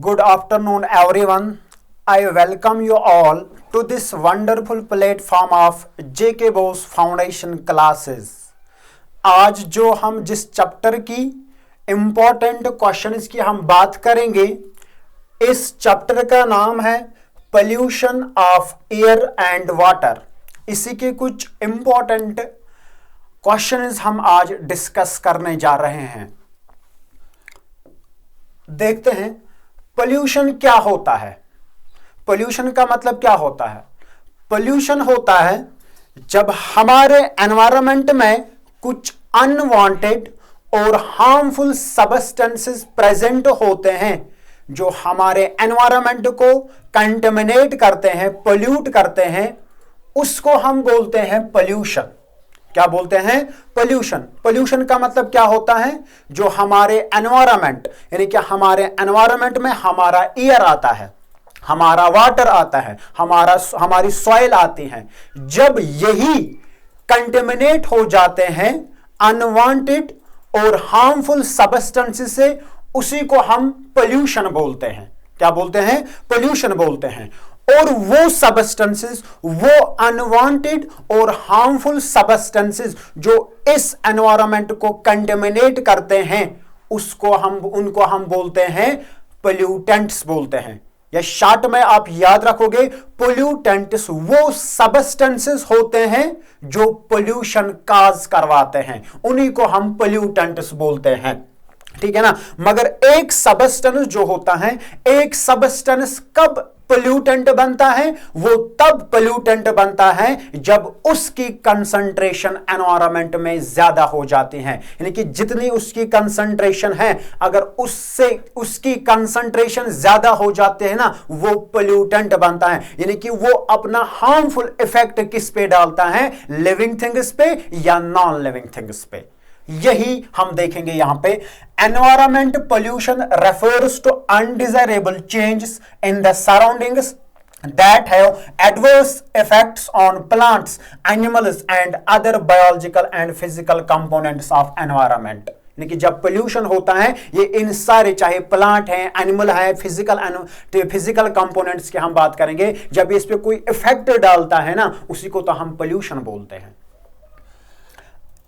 Good afternoon, everyone. I welcome you all to this wonderful platform of JK Bose Foundation classes. आज जो हम जिस chapter की important questions की हम बात करेंगे, इस चैप्टर का नाम है pollution of air and water. इसी के कुछ इम्पोर्टेंट क्वेश्चंस हम आज डिस्कस करने जा रहे हैं. देखते हैं पोल्यूशन क्या होता है. पोल्यूशन का मतलब क्या होता है? पोल्यूशन होता है जब हमारे एनवायरनमेंट में कुछ अनवांटेड और हार्मफुल सब्सटेंसेस प्रेजेंट होते हैं जो हमारे एनवायरनमेंट को कंटेमिनेट करते हैं, पोल्यूट करते हैं. उसको हम बोलते हैं पोल्यूशन. क्या बोलते हैं? पोल्यूशन. पोल्यूशन का मतलब क्या होता है? जो हमारे एनवायरनमेंट यानी कि हमारे एनवायरनमेंट में हमारा एयर आता है, हमारा वाटर आता है, हमारी सॉइल आती है, जब यही कंटेमिनेट हो जाते हैं अनवांटेड और हार्मफुल सब्सटेंसेस से, उसी को हम पोल्यूशन बोलते हैं. क्या बोलते हैं? पोल्यूशन बोलते हैं. और वो सब्सटेंसेस, वो अनवांटेड और हार्मफुल सब्सटेंसेस जो इस एनवायरनमेंट को कंटेमिनेट करते हैं, उनको हम बोलते हैं पोल्यूटेंट्स बोलते हैं. या शॉर्ट में आप याद रखोगे, पोल्यूटेंट्स वो सब्सटेंसेस होते हैं जो पोल्यूशन काज करवाते हैं, उन्हीं को हम पोल्यूटेंट्स बोलते हैं. ठीक है ना. मगर एक सब्सटेंस जो होता है, एक सब्सटेंस कब पोल्यूटेंट बनता है? वो तब पोल्यूटेंट बनता है जब उसकी कंसंट्रेशन एनवायरनमेंट में ज्यादा हो जाती है. यानी कि जितनी उसकी कंसंट्रेशन है, अगर उससे उसकी कंसंट्रेशन ज्यादा हो जाते हैं ना, वो पोल्यूटेंट बनता है. यानी कि वो अपना हार्मफुल इफेक्ट किस पे डालता है? लिविंग थिंग्स पे या नॉन लिविंग थिंग्स पे. यही हम देखेंगे यहां पे. Environment pollution refers to undesirable changes in the surroundings that have adverse effects on plants, animals and other biological and physical components of environment. यानी कि जब पोल्यूशन होता है, ये इन सारे, चाहे प्लांट है, एनिमल है, फिजिकल कंपोनेंट्स की हम बात करेंगे, जब इस पे कोई इफेक्ट डालता है ना, उसी को तो हम पोल्यूशन बोलते हैं.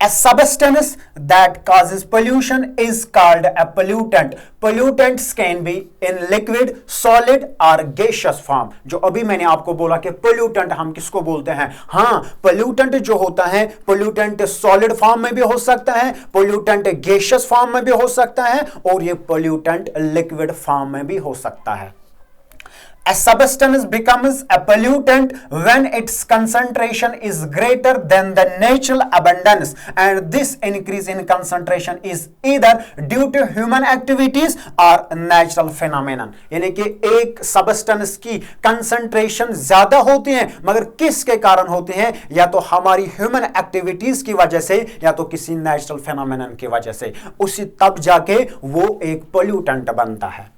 A substance that causes pollution is called a pollutant. Pollutants can be in liquid, solid or gaseous form. जो अभी मैंने आपको बोला कि pollutant हम किसको बोलते हैं. हाँ, pollutant जो होता है, pollutant solid form में भी हो सकता है, pollutant gaseous form में भी हो सकता है, और ये pollutant liquid form में भी हो सकता है. A substance becomes a pollutant when its concentration is greater than the natural abundance, and this increase in concentration is either due to human activities or natural phenomenon. यानी कि एक substance की concentration ज्यादा होती है, मगर किसके कारण होती है? या तो हमारी human activities की वजह से, या तो किसी natural phenomenon की वजह से. उसी तब जाके वो एक pollutant बनता है.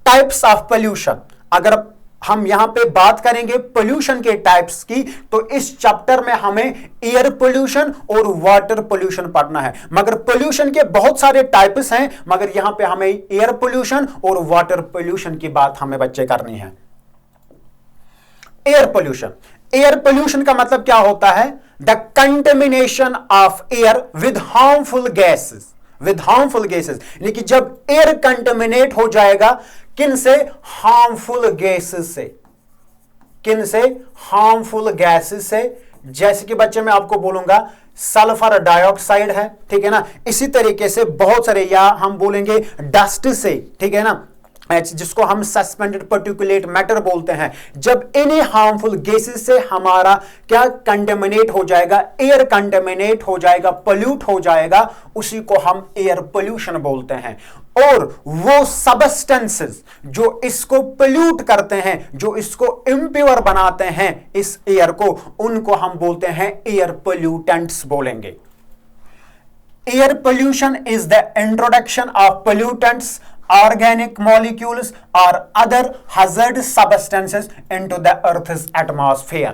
Types of pollution. अगर हम यहां पे बात करेंगे पोल्यूशन के टाइप्स की, तो इस चैप्टर में हमें एयर पोल्यूशन और वाटर पोल्यूशन पढ़ना है. मगर पोल्यूशन के बहुत सारे टाइप्स हैं, मगर यहां पे हमें एयर पोल्यूशन और वाटर पोल्यूशन की बात हमें बच्चे करनी है. Air pollution. एयर पोल्यूशन का मतलब क्या होता है? The contamination of air with harmful gases. With harmful gases यानी कि जब एयर कंटेमिनेट हो जाएगा, किन से? हार्मफुल गैसेस से. किन से? हार्मफुल गैसेस से. जैसे कि बच्चे मैं आपको बोलूंगा सल्फर डाइऑक्साइड है, ठीक है ना. इसी तरीके से बहुत सारे, या हम बोलेंगे डस्ट से, ठीक है ना, जिसको हम सस्पेंडेड पार्टिकुलेट मैटर बोलते हैं. जब इन्हीं हार्मफुल गैसेस से हमारा क्या कंटेमिनेट हो जाएगा? एयर कंटेमिनेट हो जाएगा, पोल्यूट हो जाएगा, उसी को हम एयर पोल्यूशन बोलते हैं. और वो सब्सटेंसेस जो इसको पोल्यूट करते हैं, जो इसको इम्प्योर बनाते हैं इस एयर को, उनको हम बोलते हैं एयर पोल्यूटेंट्स बोलेंगे. Air pollution is the introduction of pollutants, organic molecules or other hazardous substances into the earth's atmosphere.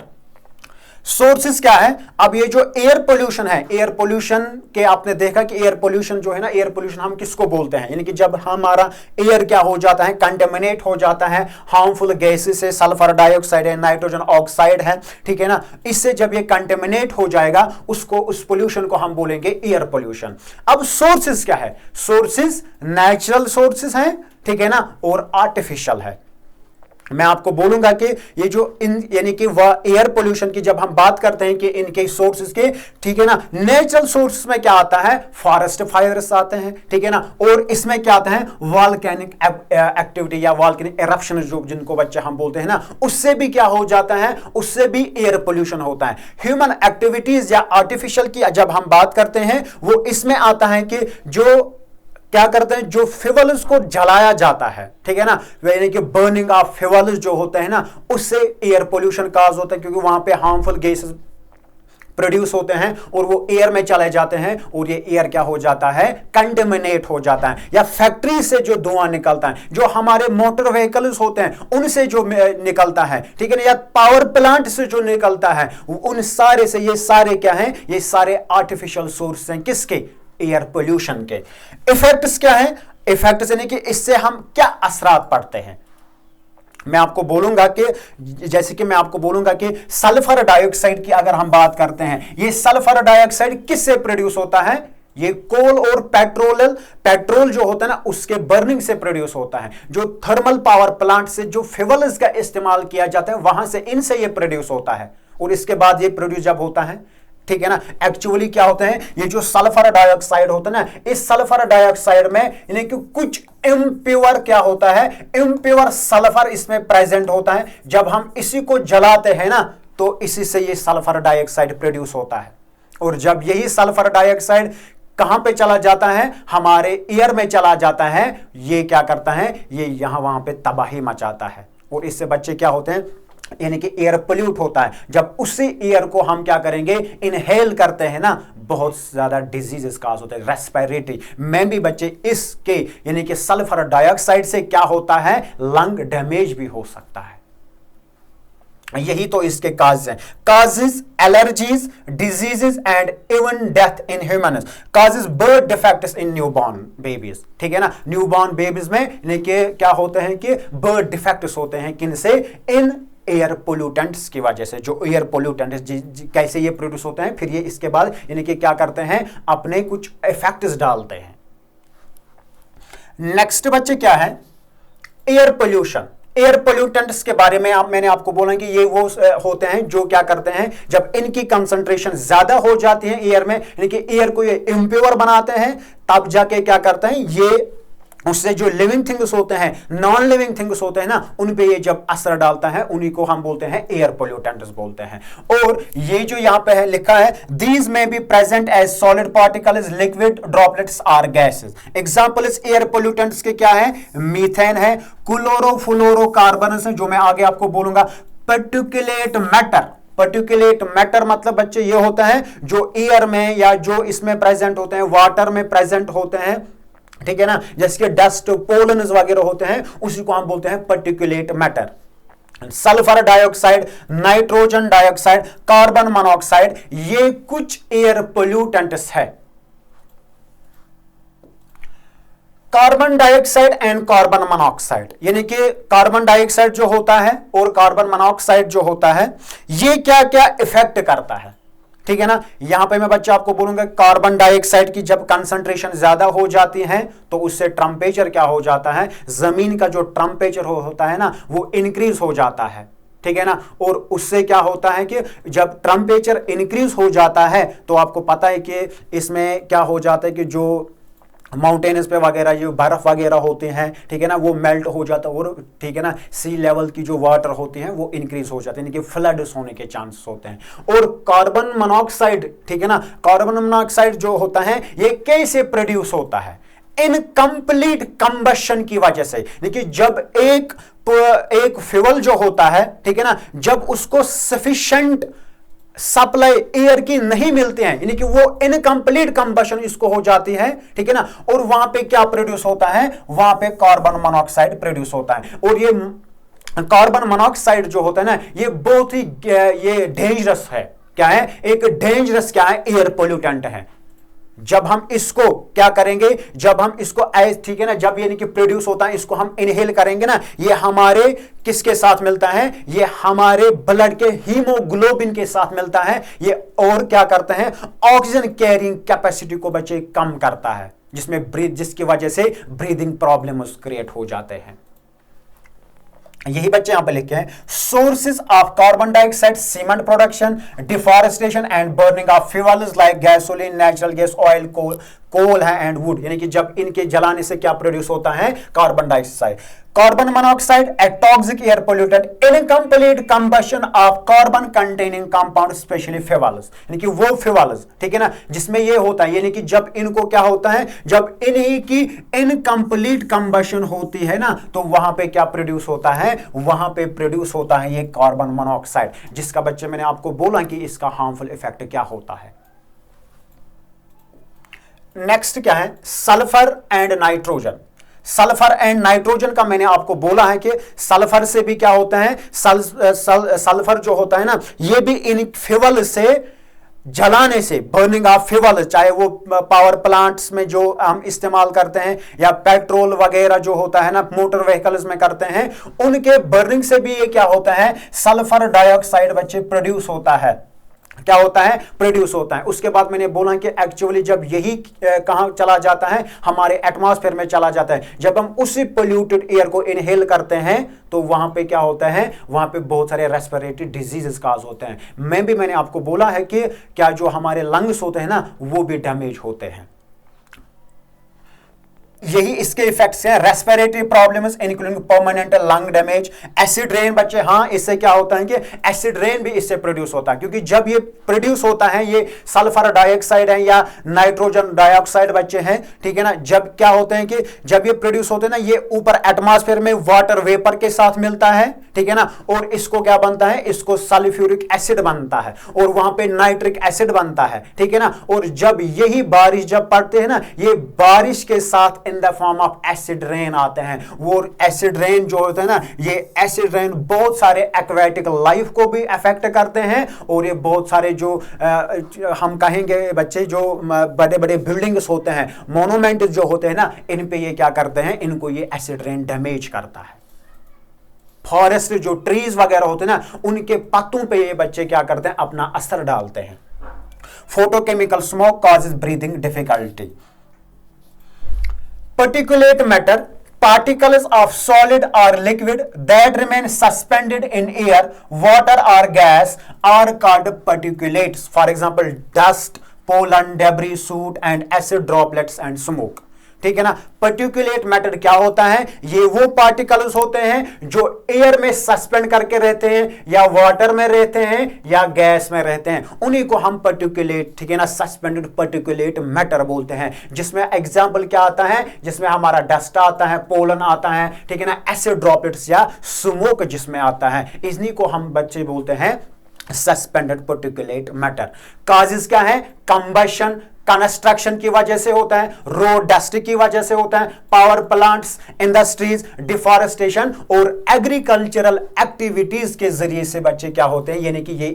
Sources क्या है? अब ये जो एयर पोल्यूशन है, एयर पोल्यूशन के आपने देखा कि एयर पोल्यूशन जो है ना, एयर पोल्यूशन हम किसको बोलते हैं? यानी कि जब हमारा एयर क्या हो जाता है, कंटेमिनेट हो जाता है हार्मफुल गैसेस से, सल्फर डाइऑक्साइड है, नाइट्रोजन ऑक्साइड है, ठीक है ना, इससे जब ये कंटेमिनेट हो जाएगा उसको, उस पोल्यूशन को हम बोलेंगे एयर पोल्यूशन। अब सोर्सेस क्या है? सोर्सेस नेचुरल सोर्सेस हैं, ठीक है ना, और आर्टिफिशियल है। मैं आपको बोलूंगा कि ये जो यानी कि वह एयर पोल्यूशन की जब हम बात करते हैं कि इनके सोर्सेस के, ठीक है ना, नेचुरल सोर्सेस में क्या आता है? फॉरेस्ट फायर्स आते हैं, ठीक है ना, और इसमें क्या आता है? वॉल्केनिक एक्टिविटी या वॉल्केनिक एरप्शन जो जिनको बच्चे हम बोलते हैं ना, उससे भी क्या हो जाता है? उससे भी एयर पोल्यूशन होता है। ह्यूमन एक्टिविटीज या आर्टिफिशियल की जब हम बात करते हैं वो इसमें आता है कि जो क्या करते हैं, जो फ्यूल्स को जलाया जाता है, ठीक है ना, यानी कि बर्निंग ऑफ फ्यूल्स जो होते हैं ना, उससे एयर पोल्यूशन काज होता है, क्योंकि वहां पे हार्मफुल गैसेस प्रोड्यूस होते हैं और वो एयर में चले जाते हैं और ये एयर क्या हो जाता है? कंटेमिनेट हो जाता है। या फैक्ट्री से जो धुआं निकलता है, जो हमारे मोटर व्हीकल्स होते हैं उनसे जो निकलता है, ठीक है ना, या पावर प्लांट से जो निकलता है, उन सारे से, ये सारे क्या हैं? ये सारे आर्टिफिशियल सोर्स हैं किसके? एयर पोल्यूशन के। इफेक्ट्स क्या है? इफेक्ट्स यानी कि इससे हम क्या असरात पड़ते हैं। मैं आपको बोलूंगा कि जैसे कि मैं आपको बोलूंगा कि सल्फर डाइऑक्साइड की अगर हम बात करते हैं, ये सल्फर डाइऑक्साइड किससे प्रोड्यूस होता है? ये कोल और पेट्रोल जो होता है ना, उसके बर्निंग से प्रोड्यूस होता है। जो थर्मल पावर प्लांट से जो फ्यूल्स का इस्तेमाल किया जाता है, वहां से, इनसे ये प्रोड्यूस होता है। और इसके बाद ये प्रोड्यूस जब होता है, ठीक है ना, एक्चुअली क्या होता है, ये जो सल्फर डाइऑक्साइड होता है ना, इस सल्फर डाइऑक्साइड में यानी कि कुछ इम्प्योर क्या होता है? इम्प्योर सल्फर इसमें प्रेजेंट होता है। जब हम इसी को जलाते हैं ना, तो इसी से ये सल्फर डाइऑक्साइड प्रोड्यूस होता है। और जब यही सल्फर डाइऑक्साइड कहां पे चला जाता है? हमारे एयर में चला जाता है। ये क्या करता है? ये यहां वहां पे तबाही मचाता है और इससे बच्चे क्या होते हैं? यानी कि एयर पोल्यूट होता है। जब उसी एयर को हम क्या करेंगे? इनहेल करते हैं ना, बहुत ज्यादा डिजीजेस काज होते हैं, रेस्पिरेटरी में भी बच्चे इसके यानी कि सल्फर डाइऑक्साइड से क्या होता है? लंग डैमेज भी हो सकता है। यही तो इसके काज हैं। Causes allergies, diseases and even death in humans, causes birth defects in newborn babies, ठीक है ना। न्यूबॉर्न बेबीज में यानी कि क्या होते हैं कि बर्थ डिफेक्ट्स होते हैं, किनसे? इन एयर पोल्यूटेंट्स की वजह से। जो एयर पोल्यूटेंट्स कैसे ये प्रोड्यूस होते हैं, फिर ये इसके बाद यानी कि क्या करते हैं? अपने कुछ इफेक्ट्स डालते हैं। नेक्स्ट बच्चे क्या है? Air pollution. एयर पोल्यूटेंट्स के बारे में मैंने आपको बोला कि ये वो होते हैं जो क्या करते हैं, जब इनकी कंसंट्रेशन ज्यादा हो जाती है एयर में, यानी कि एयर को ये इम्प्योर बनाते हैं, तब जाके क्या करते हैं? ये उससे जो लिविंग थिंग्स होते हैं, नॉन लिविंग थिंग्स होते हैं ना, उन पे ये जब असर डालता है, उन्हीं को हम बोलते हैं एयर पोल्यूटेंट्स बोलते हैं। और ये जो यहां पे है लिखा है, these may be present as solid particles, liquid droplets or gases. Example इस एयर पोल्यूटेंट्स के क्या है? मीथेन है, क्लोरोफ्लोरोकार्बन है, जो मैं आगे आपको बोलूंगा, पार्टिकुलेट मैटर। पार्टिकुलेट मैटर मतलब बच्चे ये होता है जो एयर में या जो इसमें प्रेजेंट होते हैं, वाटर में प्रेजेंट होते हैं, ठीक है ना, जैसे कि डस्ट, पोलन्स वगैरह होते हैं, उसी को हम बोलते हैं particulate matter. Sulphur dioxide, nitrogen dioxide, carbon monoxide, ये कुछ एयर पोल्यूटेंट्स है। Carbon dioxide and carbon monoxide, यानी कि कार्बन डाइऑक्साइड जो होता है और कार्बन मोनोऑक्साइड जो होता है, ये क्या क्या इफेक्ट करता है, ठीक है ना। यहां पे मैं बच्चा आपको बोलूंगा, कार्बन डाइऑक्साइड की जब कंसंट्रेशन ज्यादा हो जाती है तो उससे टेंपरेचर क्या हो जाता है? जमीन का जो टेंपरेचर होता है ना, वो इंक्रीज हो जाता है, ठीक है ना। और उससे क्या होता है कि जब टेंपरेचर इंक्रीज हो जाता है तो आपको पता है कि इसमें क्या हो जाता है कि जो माउंटेन्स पे वगैरह जो बर्फ वगैरह होते हैं, ठीक है ना, वो मेल्ट हो जाता है और ठीक है ना, सी लेवल की जो वाटर होती है वो इंक्रीज हो जाते हैं, यानी कि फ्लड्स होने के चांसेस होते हैं। और कार्बन मोनोऑक्साइड, ठीक है ना, कार्बन मोनोऑक्साइड जो होता है ये कैसे प्रोड्यूस होता है? इनकम्प्लीट कंबशन की वजह से। देखिए जब एक फ्यूल जो होता है, ठीक है ना, जब उसको सफिशिएंट सप्लाई एयर की नहीं मिलते हैं, यानी कि वो इनकम्प्लीट कंबशन इसको हो जाती है, ठीक है ना, और वहां पे क्या प्रोड्यूस होता है? वहां पे कार्बन मोनोऑक्साइड प्रोड्यूस होता है। और ये कार्बन मोनोऑक्साइड जो होता है ना, ये बहुत ही ये डेंजरस है। क्या है? एक डेंजरस क्या है? एयर पोल्यूटेंट है। जब हम इसको क्या करेंगे, जब हम इसको ठीक है ना, जब यानी कि प्रोड्यूस होता है, इसको हम इनहेल करेंगे ना, ये हमारे किसके साथ मिलता है? ये हमारे ब्लड के हीमोग्लोबिन के साथ मिलता है। ये और क्या करते हैं? ऑक्सीजन कैरिंग कैपेसिटी को बच्चे कम करता है, जिसकी वजह से ब्रीदिंग प्रॉब्लम क्रिएट हो जाते हैं। यही बच्चे यहां पे लिखे हैं, sources of carbon dioxide, cement production, deforestation and burning of fuels like gasoline, natural gas, oil, coal है एंड वुड। यानी कि जब इनके जलाने से क्या प्रोड्यूस होता है? Carbon dioxide. Carbon monoxide a toxic air pollutant, incomplete combustion of carbon containing compound, specially fuels. यानी कि वो फ्यूल्स, ठीक है ना, जिसमें ये होता है, यानी कि जब इनको क्या होता है, जब इन्हीं की इनकम्प्लीट कंबशन होती है ना, तो वहां पे क्या प्रोड्यूस होता है? वहां पे प्रोड्यूस होता है ये कार्बन मोनोऑक्साइड, जिसका बच्चे मैंने आपको बोला कि इसका हार्मफुल इफेक्ट क्या होता है। नेक्स्ट क्या है? Sulphur and nitrogen. Sulphur and nitrogen का मैंने आपको बोला है कि सल्फर से भी क्या होता है? सल्फर जो होता है ना, ये भी इन फ्यूल से जलाने से, बर्निंग ऑफ फ्यूल, चाहे वो पावर प्लांट्स में जो हम इस्तेमाल करते हैं या पेट्रोल वगैरह जो होता है ना, मोटर व्हीकल्स में करते हैं, उनके बर्निंग से भी ये क्या होता है? सल्फर डाइऑक्साइड बच्चे प्रोड्यूस होता है। क्या होता है? प्रोड्यूस होता है। उसके बाद मैंने बोला कि एक्चुअली जब यही कहां चला जाता है? हमारे एटमॉस्फेयर में चला जाता है। जब हम उसी पोल्यूटेड एयर को इनहेल करते हैं तो वहां पे क्या होता है? वहां पे बहुत सारे रेस्पिरेटरी डिजीजेस काज होते हैं। मैंने आपको बोला है कि क्या जो हमारे लंग्स होते हैं ना, वो भी डैमेज होते हैं। यही इसके इफेक्ट्स हैं, respiratory problems including permanent lung damage, acid rain बच्चे। हाँ, इससे क्या होता है कि एसिड रेन भी इससे प्रोड्यूस होता है, क्योंकि जब ये प्रोड्यूस होता है, ये सल्फर डाइऑक्साइड है या नाइट्रोजन डाइऑक्साइड बच्चे हैं, ठीक है ना, जब क्या होते हैं कि जब ये प्रोड्यूस होते हैं ना, ये ऊपर एटमॉस्फेयर में वाटर वेपर के साथ मिलता है, ठीक है ना, और इसको क्या बनता है? इसको सल्फ्यूरिक एसिड बनता है और वहां पे नाइट्रिक एसिड बनता है, ठीक है ना। और जब यही बारिश जब पड़ते हैं ना, ये बारिश के साथ in the form of acid rain आते हैं। वो एसिड रेन जो होते हैं ना, ये एसिड रेन बहुत सारे एक्वेटिक लाइफ को भी अफेक्ट करते हैं, और ये बहुत सारे जो हम कहेंगे बच्चे, जो बड़े बड़े बिल्डिंग्स होते हैं, मोनूमेंट जो होते हैं ना, इन पे ये क्या करते हैं? इनको ये एसिड रेन डैमेज करता है। फॉरेस्ट जो ट्रीज वगैरह होते हैं ना, उनके पत्तों पे ये बच्चे क्या करते हैं? अपना असर डालते हैं। Photochemical smoke causes breathing difficulty. Particulate matter, particles of solid or liquid that remain suspended in air, water or gas are called particulates. For example, dust, pollen, debris, soot and acid droplets and smoke. ठीक है ना। Particulate matter क्या होता है? ये वो particles होते हैं जो एयर में सस्पेंड करके रहते हैं, या वाटर में रहते हैं, या गैस में रहते हैं, उन्हीं को हम पर्टिकुलेट, ठीक है ना, सस्पेंडेड पर्टिकुलेट मैटर बोलते हैं। जिसमें एग्जांपल क्या आता है? जिसमें हमारा डस्ट आता है, पोलन आता है, ठीक है ना, एसिड ड्रॉपलेट्स या स्मोक जिसमें आता है, इन्हीं को हम बच्चे बोलते हैं सस्पेंडेड पर्टिकुलेट मैटर। काजेस क्या है? कंबशन, कंस्ट्रक्शन की वजह से होता है, रोड डस्ट की वजह से होता है, पावर प्लांट्स, इंडस्ट्रीज, डिफॉरेस्टेशन और एग्रीकल्चरल एक्टिविटीज के जरिए से बच्चे क्या होते हैं? यानी कि ये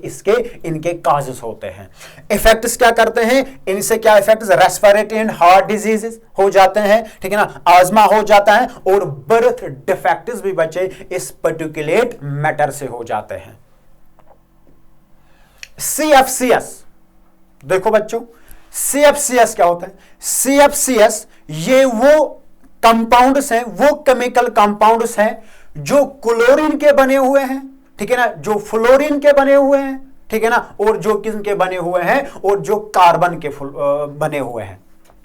इनके काजेस होते हैं। इफेक्ट्स क्या करते हैं? इनसे क्या effects? Respiratory and heart diseases हो जाते हैं, ठीक है ना, आजमा हो जाता है, और बर्थ डिफेक्ट्स भी बच्चे इस पर्टिकुलेट मैटर से हो जाते हैं। CFCS देखो बच्चों, CFCS क्या होता है? CFCS ये वो कंपाउंड्स हैं, वो केमिकल कंपाउंड्स हैं जो क्लोरीन के बने हुए हैं, ठीक है ना, जो फ्लोरीन के बने हुए हैं, ठीक है ना, और जो किसके बने हुए हैं? और जो कार्बन के बने हुए हैं,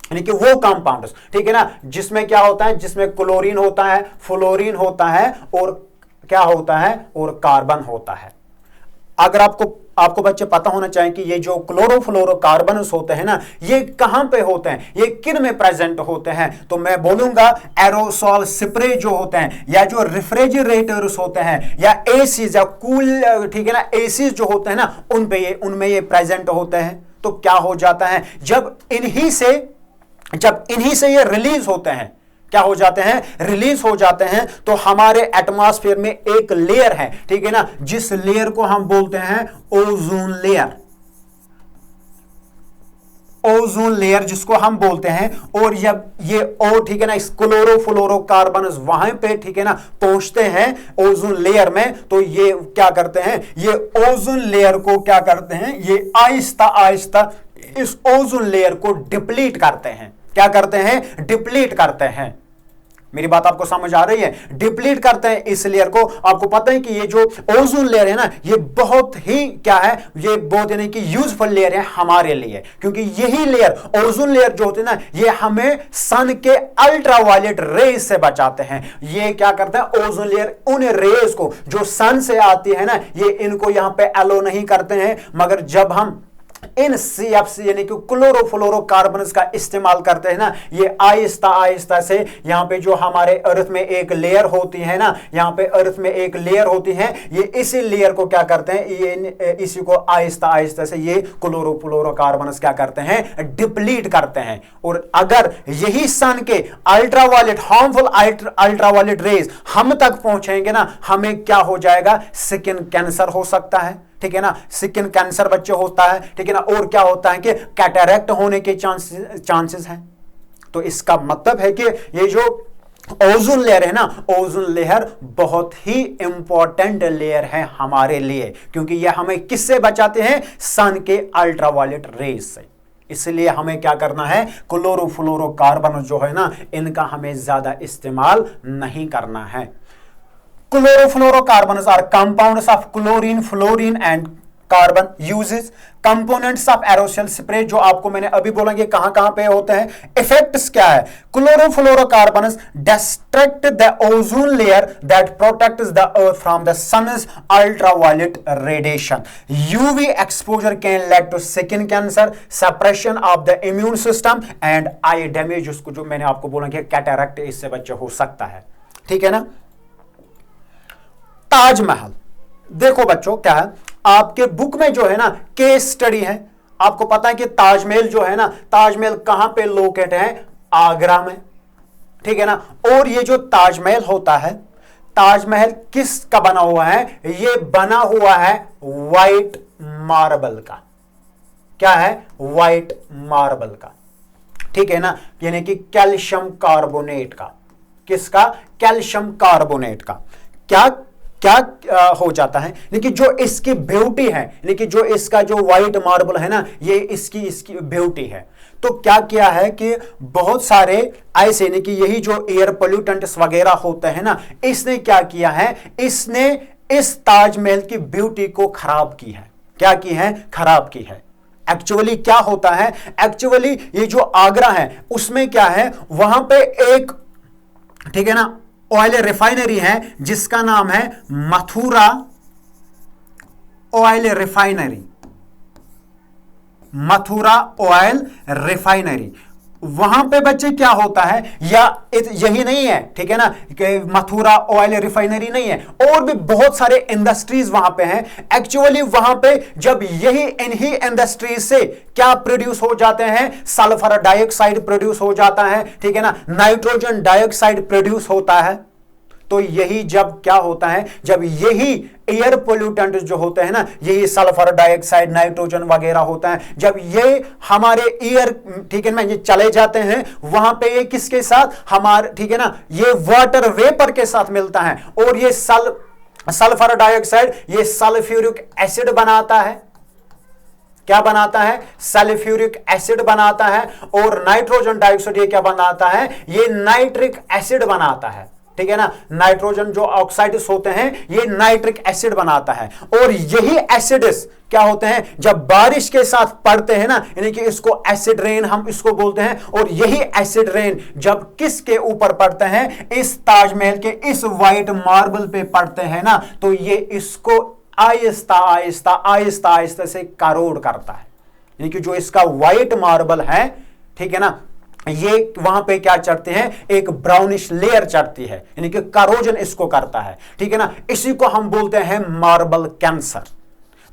यानी कि वो कंपाउंड्स, ठीक है ना, जिसमें क्या होता है? जिसमें क्लोरीन होता है, फ्लोरीन होता है, और क्या होता है? और कार्बन होता है। अगर आपको बच्चे पता होना चाहिए कि ये जो क्लोरोफ्लोरोकार्बन्स होते हैं ना, ये कहां पे होते हैं, ये किन में प्रेजेंट होते हैं, तो मैं बोलूंगा एरोसॉल स्प्रे जो होते हैं, या जो रेफ्रिजरेटर्स होते हैं, या एसीज या कूल, ठीक है ना, एसीज जो होते हैं ना, उनमें ये प्रेजेंट होते हैं। तो क्या हो जाता है? जब इन्हीं से ये रिलीज होते हैं, क्या हो जाते हैं, रिलीज हो जाते हैं। तो हमारे एटमॉस्फेयर में एक लेयर है, ठीक है ना, जिस लेयर को हम बोलते हैं ओजोन लेयर, ओजोन लेयर जिसको हम बोलते हैं। और जब ये ठीक है ना, इस क्लोरोफ्लोरोकार्बन वहां पे, ठीक है ना, पहुंचते हैं ओजोन लेयर में, तो ये क्या करते हैं, ये ओजोन लेयर को क्या करते हैं, ये आहिस्ता आहिस्ता इस ओजोन लेयर को डिप्लीट करते हैं। क्या करते हैं, डिप्लीट करते हैं। मेरी बात आपको समझ आ रही है, डिप्लीट करते हैं इस लेयर को। आपको पता है कि ये जो ओजोन लेयर है ना, ये बहुत ही क्या है, ये बहुत यानी कि यूजफुल लेयर है हमारे लिए, क्योंकि यही लेयर, ओजोन लेयर जो होती है ना, ये हमें सन के अल्ट्रावायलेट रेज से बचाते हैं। ये क्या करता है, ओजोन लेयर उन रेज को जो सन से आती है ना, ये इनको यहां पे अलो नहीं करते हैं। मगर जब हम इन CFC यानी कि क्लोरोफ्लोरोकार्बन का इस्तेमाल करते हैं ना, ये आहिस्ता आहिस्ता से यहां पे जो हमारे अर्थ में एक लेयर होती है ना, यहां पे अर्थ में एक लेयर होती है, ये इसी लेयर को क्या करते हैं, ये इसी को आहिस्ता आहिस्ता से ये क्लोरोफ्लोरोकार्बन क्या करते हैं, डिप्लीट करते हैं। और अगर यही सन के अल्ट्रावायलेट, हार्मफुल अल्ट्रावायलेट रेज हम तक पहुंचेंगे ना, हमें क्या हो जाएगा, स्किन कैंसर हो सकता है, ठीक है ना, स्किन कैंसर बच्चे होता है, ठीक है ना, और क्या होता है कि कैटरैक्ट होने के चांसेस हैं। तो इसका मतलब है कि ये जो ओजोन लेयर है ना, ओजोन लेयर बहुत ही इंपॉर्टेंट लेयर है हमारे लिए, क्योंकि ये हमें किससे बचाते हैं, सन के अल्ट्रावायलेट रेज से। इसलिए हमें क्या करना है, क्लोरोफ्लोरोकार्बन जो है ना, इनका हमें ज्यादा इस्तेमाल नहीं करना है। Chlorofluorocarbons are compounds of chlorine, fluorine and carbon. Uses components of aerosol spray, जो आपको मैंने अभी बोला कि कहां पे होते हैं। इफेक्ट्स क्या है, chlorofluorocarbons distract the ozone layer that protects the earth from the sun's ultraviolet radiation. UV exposure can lead to skin cancer, suppression of the immune system and eye damage, उसको जो मैंने आपको बोला कि कैटरैक्ट इससे बच्चे हो सकता है, ठीक है ना। ताजमहल देखो बच्चों, क्या है, आपके बुक में जो है ना केस स्टडी है। आपको पता है कि ताजमहल जो है ना, ताजमहल कहां पे लोकेट है, आगरा में, ठीक है ना। और ये जो ताजमहल होता है, ताजमहल किस का बना हुआ है, ये बना हुआ है व्हाइट मार्बल का। क्या है, व्हाइट मार्बल का, ठीक है ना, यानी कि कैल्शियम कार्बोनेट का। किसका, कैल्शियम कार्बोनेट का। क्या क्या हो जाता है, लेकिन जो इसकी ब्यूटी है, लेकिन जो इसका जो व्हाइट मार्बल है ना, ये इसकी ब्यूटी है। तो क्या किया है कि बहुत सारे ऐसे नहीं कि यही जो एयर पोल्यूटेंट्स वगैरह होते हैं ना, इसने क्या किया है, इसने इस ताजमहल की ब्यूटी को खराब की है। क्या की है, खराब की है। एक्चुअली क्या होता है, एक्चुअली ये जो आगरा है उसमें क्या है, वहां पे एक, ठीक है ना, ऑयल रिफाइनरी है जिसका नाम है Mathura oil refinery, Mathura oil refinery. वहां पे बच्चे क्या होता है, या यही नहीं है, ठीक है ना, कि मथुरा ऑयल रिफाइनरी नहीं है, और भी बहुत सारे इंडस्ट्रीज वहां पे हैं। एक्चुअली वहां पे जब यही इन्हीं इंडस्ट्रीज से क्या प्रोड्यूस हो जाते हैं, सल्फर डाइऑक्साइड प्रोड्यूस हो जाता है, ठीक है ना, नाइट्रोजन डाइऑक्साइड प्रोड्यूस होता है। तो यही जब क्या होता है, जब यही एयर पोल्यूटेंट जो होते हैं ना, यही सल्फर डाइऑक्साइड, नाइट्रोजन वगैरह होता है, जब ये हमारे एयर, ठीक है ना, ये चले जाते हैं, वहां पे ये किसके साथ, हमारे, ठीक है ना, ये वाटर वेपर के साथ मिलता है। और ये सल्फर डाइऑक्साइड ये सल्फ्यूरिक एसिड बनाता है। क्या बनाता है, सल्फ्यूरिक एसिड बनाता है। और नाइट्रोजन डाइऑक्साइड ये क्या बनाता है, ये नाइट्रिक एसिड बनाता है, ठीक है ना। नाइट्रोजन जो ऑक्साइड्स होते हैं ये नाइट्रिक एसिड बनाता है। और यही एसिड्स क्या होते हैं, जब बारिश के साथ पड़ते हैं ना, यानी कि इसको एसिड रेन हम इसको बोलते हैं। और यही एसिड रेन जब किसके ऊपर पड़ते हैं, इस ताजमहल के इस व्हाइट मार्बल पे पड़ते हैं ना, तो ये इसको आहिस्ता आहिस्ता आहिस्ता आहिस्ता से करोड़ करता है। यानी कि जो इसका व्हाइट मार्बल है, ठीक है ना, ये वहां पे क्या चढ़ते हैं, एक ब्राउनिश लेयर चढ़ती है, यानी कि करोजन इसको करता है, ठीक है ना। इसी को हम बोलते हैं मार्बल कैंसर।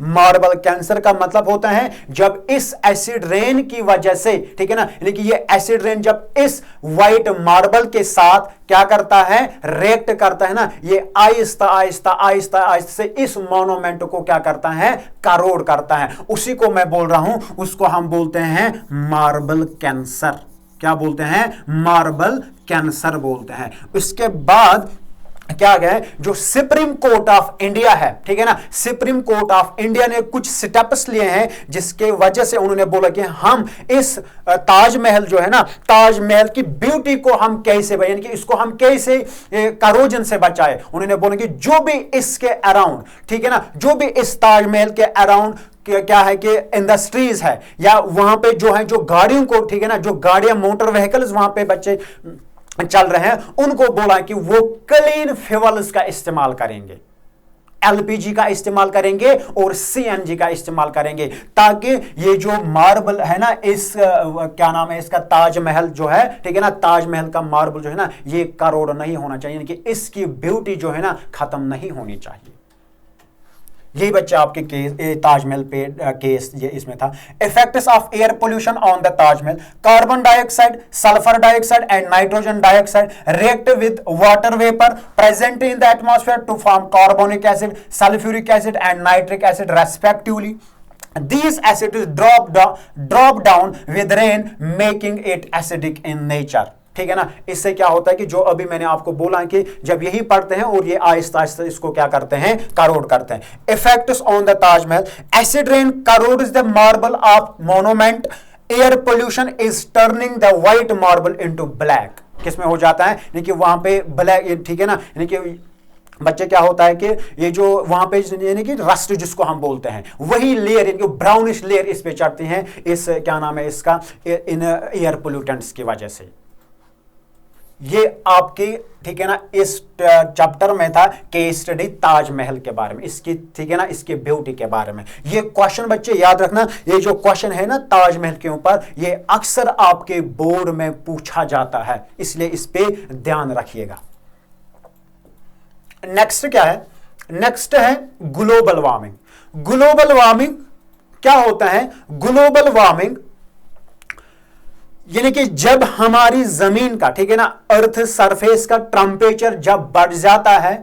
मार्बल कैंसर का मतलब होता है जब इस एसिड रेन की वजह से, ठीक है ना, यानी कि ये एसिड रेन जब इस व्हाइट मार्बल के साथ क्या करता है, रिएक्ट करता है ना, ये आहिस्ता आहिस्ता आहिस्ता आहिस्ता से इस मोनूमेंट को क्या करता है, करोड़ करता है। उसी को मैं बोल रहा हूं, उसको हम बोलते हैं मार्बल कैंसर। क्या बोलते हैं? मार्बल कैंसर बोलते हैं। इसके बाद क्या गया, जो सुप्रीम कोर्ट ऑफ इंडिया है, ठीक है ना, सुप्रीम कोर्ट ऑफ इंडिया ने कुछ स्टेप्स लिए हैं जिसके वजह से उन्होंने बोला कि हम इस ताजमहल जो है ना, ताजमहल की ब्यूटी को हम कैसे, यानी कि इसको हम कैसे करोजन से बचाए। उन्होंने बोला कि जो भी इसके अराउंड, ठीक है ना, जो भी इस ताजमहल के अराउंड क्या है कि इंडस्ट्रीज है या वहां पे जो है, जो गाड़ियों को, ठीक है ना, जो गाड़ियां मोटर व्हीकल्स वहां पे बच्चे चल रहे हैं, उनको बोला कि वो क्लीन फ्यूल्स का इस्तेमाल करेंगे, एलपीजी का इस्तेमाल करेंगे और सीएनजी का इस्तेमाल करेंगे, ताकि ये जो मार्बल है ना, इस क्या नाम है इसका, ताजमहल जो है, ठीक है ना, ताजमहल का मार्बल जो है ना, ये करोड़ नहीं होना चाहिए, यानी कि इसकी ब्यूटी जो है ना खत्म नहीं होनी चाहिए। यही बच्चे आपके केस ताजमहल पे केस ये इसमें था। Effects of air pollution on the Taj Mahal, carbon dioxide, sulphur dioxide and nitrogen dioxide react with water vapour present in the atmosphere to form carbonic acid, sulphuric acid and nitric acid respectively. These acids drop down with rain, making it acidic in nature। ठीक है ना, इससे क्या होता है कि जो अभी मैंने आपको बोला कि जब यही पढ़ते हैं और ये आहिस्ता आहिस्ता इसको क्या करते हैं, करोड़ करते हैं। Effects on the Taj Mahal, acid rain crores the marble of monument, air pollution is turning the white marble into black. किसमें हो जाता है, यानी कि वहां पे ब्लैक, ठीक है ना, यानी कि बच्चे क्या होता है कि ये जो वहां पे यानी कि रस्ट जिसको हम बोलते हैं, वही लेयर यानी कि ब्राउनिश लेयर इस पे चढ़ती हैं, इस क्या नाम है इसका, इन एयर पोल्यूटेंट्स की वजह से। ये आपकी, ठीक है ना, इस चैप्टर में था केस स्टडी ताजमहल के बारे में, इसकी, ठीक है ना, इसकी ब्यूटी के बारे में। ये क्वेश्चन बच्चे याद रखना, ये जो क्वेश्चन है ना ताजमहल के ऊपर, ये अक्सर आपके बोर्ड में पूछा जाता है, इसलिए इस पे ध्यान रखिएगा। नेक्स्ट क्या है, नेक्स्ट है ग्लोबल वार्मिंग। ग्लोबल वार्मिंग क्या होता है? ग्लोबल वार्मिंग यानी कि जब हमारी जमीन का, ठीक है ना, अर्थ सरफेस का टेंपरेचर जब बढ़ जाता है,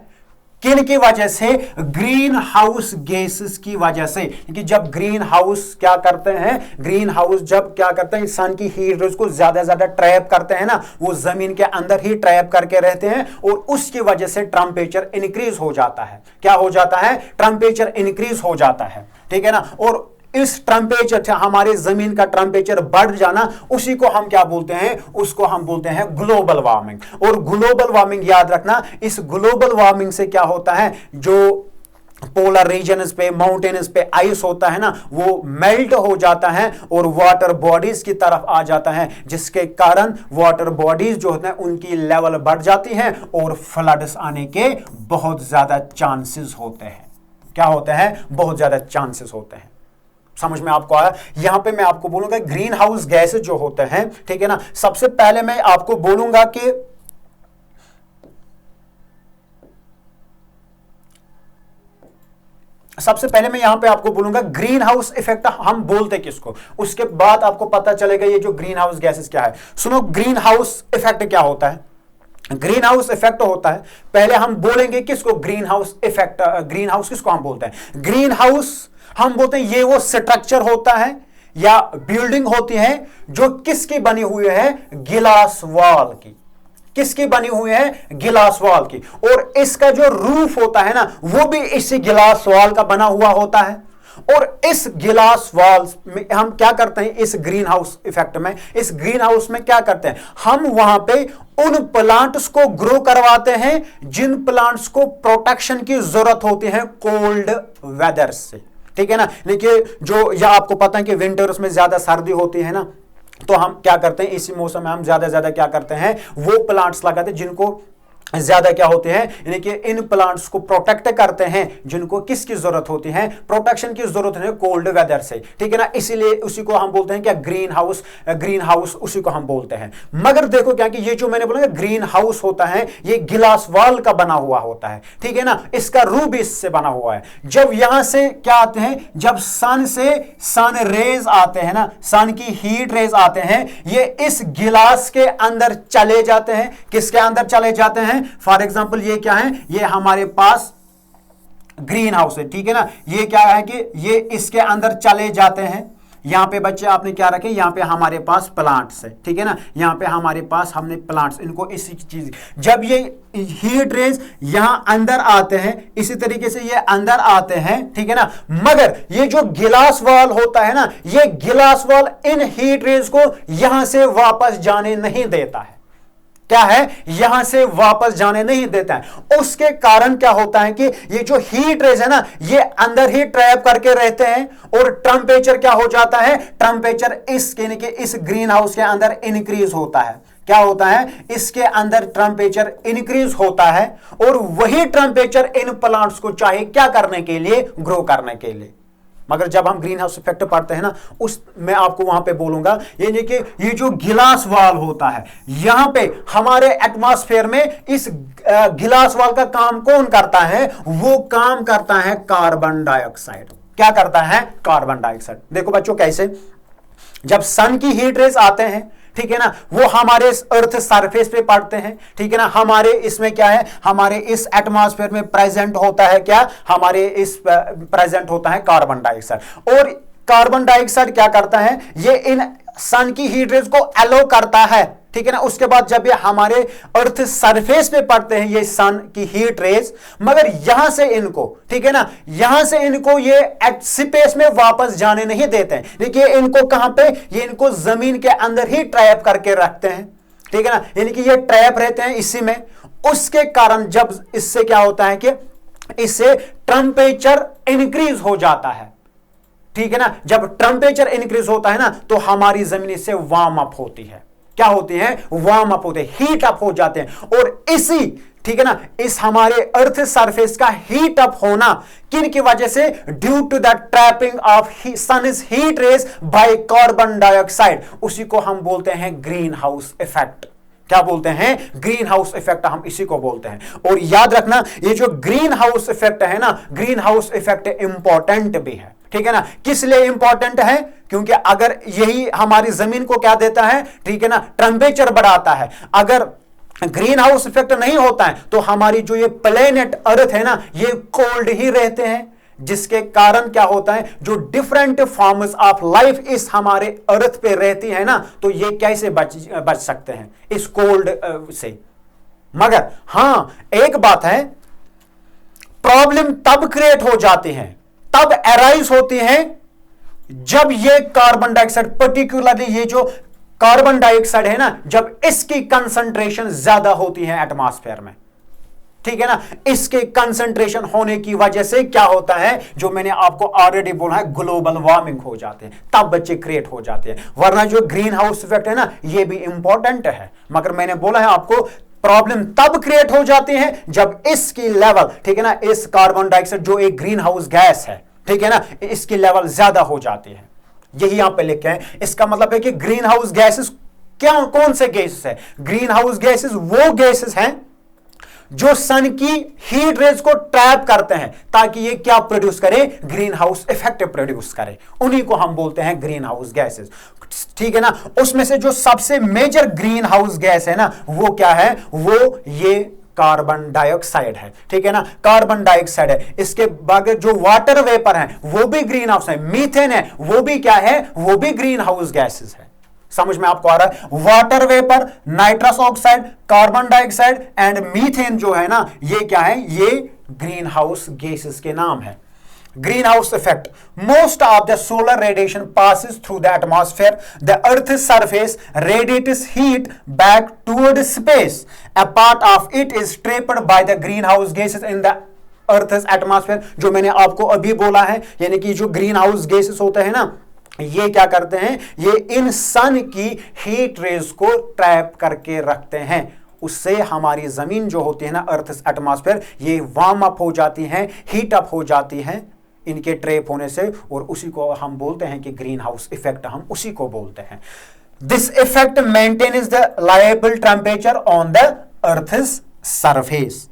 किन की वजह से? ग्रीन हाउस गैसेस की वजह से। कि जब ग्रीन हाउस क्या करते हैं, ग्रीन हाउस जब क्या करते हैं, सन की हीट रेज को ज्यादा ज्यादा ट्रैप करते हैं ना, वो जमीन के अंदर ही ट्रैप करके रहते हैं और उसकी वजह से टेंपरेचर इंक्रीज हो जाता है। क्या हो जाता है? टेंपरेचर इंक्रीज हो जाता है, ठीक है ना। और इस टेंपरेचर, हमारे जमीन का टेंपरेचर बढ़ जाना, उसी को हम क्या बोलते हैं? उसको हम बोलते हैं ग्लोबल वार्मिंग। और ग्लोबल वार्मिंग याद रखना, इस ग्लोबल वार्मिंग से क्या होता है, जो पोलर रीजन्स पे, माउंटेन्स पे आइस होता है ना, वो मेल्ट हो जाता है और वाटर बॉडीज की तरफ आ जाता है, जिसके कारण वाटर बॉडीज जो होते हैं उनकी लेवल बढ़ जाती है और फ्लड्स आने के बहुत ज्यादा चांसेस होते हैं। क्या होते हैं? बहुत ज्यादा चांसेस होते हैं। समझ में आपको आया? यहां पे मैं आपको बोलूंगा ग्रीन हाउस गैसेस जो होते हैं, ठीक है ना, सबसे पहले मैं आपको बोलूंगा कि सबसे पहले मैं यहां पे आपको बोलूंगा ग्रीन हाउस इफेक्ट हम बोलते किसको, उसके बाद आपको पता चलेगा ये जो ग्रीन हाउस गैसेस क्या है। सुनो, ग्रीन हाउस इफेक्ट क्या होता है? ग्रीन हाउस इफेक्ट होता है, पहले हम बोलेंगे किसको, green house effect. Green house किसको हम बोलते हैं? ग्रीन हाउस हम बोलते हैं ये वो स्ट्रक्चर होता है या बिल्डिंग होती है जो किसकी बनी हुई है? गिलास वॉल की। किसकी बनी हुई है? गिलास वॉल की। और इसका जो रूफ होता है ना, वो भी इसी गिलास वॉल का बना हुआ होता है। और इस गिलास वॉल में हम क्या करते हैं, इस ग्रीन हाउस इफेक्ट में, इस ग्रीन हाउस में क्या करते हैं, हम वहां पे उन प्लांट्स को ग्रो करवाते हैं जिन प्लांट्स को प्रोटेक्शन की जरूरत होती है कोल्ड वेदर से, ठीक है ना। देखिए, जो या आपको पता है कि विंटर्स में ज्यादा सर्दी होती है ना, तो हम क्या करते हैं, इसी मौसम में हम ज्यादा क्या करते हैं, वो प्लांट्स लगाते हैं जिनको ज्यादा क्या होते हैं, यानी कि इन प्लांट्स को प्रोटेक्ट करते हैं जिनको किसकी जरूरत होती है, प्रोटेक्शन की जरूरत है कोल्ड वेदर से, ठीक है ना। इसीलिए उसी को हम बोलते हैं क्या, ग्रीन हाउस उसी को हम बोलते हैं। मगर देखो क्या कि ये जो मैंने बोला ग्रीन हाउस होता है ये गिलास वाल का बना हुआ होता है, ठीक है ना, इसका रूप इससे बना हुआ है। जब यहां से क्या आते हैं, जब सन रेज आते हैं ना, सन की हीट रेज आते हैं, ये इस गिलास के अंदर चले जाते हैं। किसके अंदर चले जाते हैं, फॉर एग्जाम्पल ये क्या है, ये हमारे पास ग्रीन हाउस है, ठीक है ना। ये क्या है कि ये इसके अंदर चले जाते हैं। यहां पे बच्चे आपने क्या रखे, यहां पे हमारे पास प्लांट्स है, ठीक है ना, यहां पे हमारे पास हमने प्लांट्स, इनको इसी चीज, जब ये हीट रेज यहां अंदर आते हैं, इसी तरीके से ये अंदर आते हैं, ठीक है ना। मगर ये जो गिलास वॉल होता है ना, ये गिलास वॉल इन हीट रेज को यहां से वापस जाने नहीं देता है। क्या है, यहां से वापस जाने नहीं देता है। उसके कारण क्या होता है कि ये जो हीट रेज है ना, ये अंदर ही ट्रैप करके रहते हैं और टेम्परेचर क्या हो जाता है, टेम्परेचर इस ग्रीन हाउस के अंदर इंक्रीज होता है। क्या होता है, इसके अंदर टेम्परेचर इंक्रीज होता है और वही टेम्परेचर इन प्लांट्स को चाहिए क्या करने के लिए, ग्रो करने के लिए। मगर जब हम ग्रीन हाउस इफेक्ट पढ़ते हैं ना, उस मैं आपको वहां पे बोलूंगा, यानी कि ये जो गिलास वाल होता है, यहां पे हमारे एटमॉस्फेयर में इस गिलास वाल का काम कौन करता है, वो काम करता है कार्बन डाइऑक्साइड। क्या करता है, कार्बन डाइऑक्साइड। देखो बच्चों कैसे, जब सन की हीट रेज आते हैं, ठीक है ना, वो हमारे अर्थ सरफेस पे पड़ते हैं, ठीक है ना, हमारे इसमें क्या है, हमारे इस एटमॉस्फेयर में प्रेजेंट होता है क्या, हमारे इस प्रेजेंट होता है कार्बन डाइऑक्साइड। और कार्बन डाइऑक्साइड क्या करता है, ये इन सन की हीट रेज को एलो करता है, ठीक है ना। उसके बाद जब ये हमारे अर्थ सरफेस पे पड़ते हैं ये सन की हीट रेज, मगर यहां से इनको, ठीक है ना, यहां से इनको ये स्पेस में वापस जाने नहीं देते हैं। देखिए इनको कहां पे, ये इनको जमीन के अंदर ही ट्रैप करके रखते हैं, ठीक है ना, यानी कि ये ट्रैप रहते हैं इसी में। उसके कारण जब इससे क्या होता है कि इससे टेम्परेचर इंक्रीज हो जाता है, ठीक है ना। जब टेम्परेचर इंक्रीज होता है ना, तो हमारी जमीन इससे वार्म अप होती है। क्या होती है, वार्म अप होते हैं, हीट अप हो जाते हैं। और इसी, ठीक है ना, इस हमारे अर्थ सरफेस का हीट अप होना किन की वजह से, due to the trapping of sun's heat rays by carbon dioxide, उसी को हम बोलते हैं ग्रीन हाउस इफेक्ट। क्या बोलते हैं, ग्रीन हाउस इफेक्ट, हम इसी को बोलते हैं। और याद रखना, ये जो ग्रीन हाउस इफेक्ट है ना, ग्रीन हाउस इफेक्ट इंपॉर्टेंट भी है, ठीक है ना। किस लिए इंपॉर्टेंट है, क्योंकि अगर यही हमारी जमीन को क्या देता है, ठीक है ना, टेम्परेचर बढ़ाता है। अगर ग्रीन हाउस इफेक्ट नहीं होता है तो हमारी जो ये प्लेनेट अर्थ है ना, ये कोल्ड ही रहते हैं, जिसके कारण क्या होता है, जो डिफरेंट फॉर्म्स ऑफ लाइफ इस हमारे अर्थ पे रहती है ना, तो ये कैसे बच सकते हैं इस कोल्ड से। मगर हां एक बात है, प्रॉब्लम तब क्रिएट हो जाती है, तब अराइज होती है, जब ये कार्बन डाइऑक्साइड, पर्टिकुलरली ये जो कार्बन डाइऑक्साइड है ना, जब इसकी कंसंट्रेशन ज्यादा होती है एटमॉस्फेयर में, ठीक है ना। इसके कंसंट्रेशन होने की वजह से क्या होता है, जो मैंने आपको ऑलरेडी बोला है, ग्लोबल वार्मिंग हो जाते हैं, तब बच्चे क्रिएट हो जाते हैं। वरना जो ग्रीन हाउस इफेक्ट है ना, ये भी इंपॉर्टेंट है, मगर मैंने बोला है आपको, प्रॉब्लम तब क्रिएट हो जाती है जब इसकी लेवल, ठीक है ना, इस कार्बन डाइऑक्साइड जो एक ग्रीन हाउस गैस है, ठीक है ना, इसकी लेवल ज्यादा हो जाती है। यही यहां पे लिखे हैं। इसका मतलब है कि ग्रीन हाउस गैसेस क्या, कौन से गैसेस है, ग्रीन हाउस गैसेस वो गैसेस हैं जो सन की हीट रेज को ट्रैप करते हैं ताकि ये क्या प्रोड्यूस करे, ग्रीन हाउस इफेक्ट प्रोड्यूस करे, उन्हीं को हम बोलते हैं ग्रीन हाउस गैसेस, ठीक है ना। उसमें से जो सबसे मेजर ग्रीन हाउस गैस है ना, वो क्या है, वो ये कार्बन डाइऑक्साइड है, ठीक है ना, कार्बन डाइऑक्साइड है। इसके बाद जो वाटर वेपर है वो भी ग्रीन हाउस है, मीथेन है वो भी क्या है, वो भी ग्रीन हाउस गैसेस है। समझ में आपको आ रहा है, water vapour, nitrous oxide, carbon dioxide and methane जो है ना, ये क्या है, ये ग्रीन हाउस गैसेस के नाम है। Greenhouse effect. Most of the solar radiation passes through the atmosphere. The Earth's surface radiates heat back toward space. A part of it is trapped by the greenhouse gases in the Earth's atmosphere. जो मैंने आपको अभी बोला है, यानी कि जो green house gases होते हैं ना, ये क्या करते हैं, ये इन सन की हीट रेज को ट्रैप करके रखते हैं उससे हमारी जमीन जो होती है ना, अर्थ एटमॉस्फेयर, ये वार्म अप हो जाती हैं, हीट अप हो जाती हैं इनके ट्रैप होने से, और उसी को हम बोलते हैं कि ग्रीन हाउस इफेक्ट, हम उसी को बोलते हैं। This effect maintains the livable temperature on the earth's surface.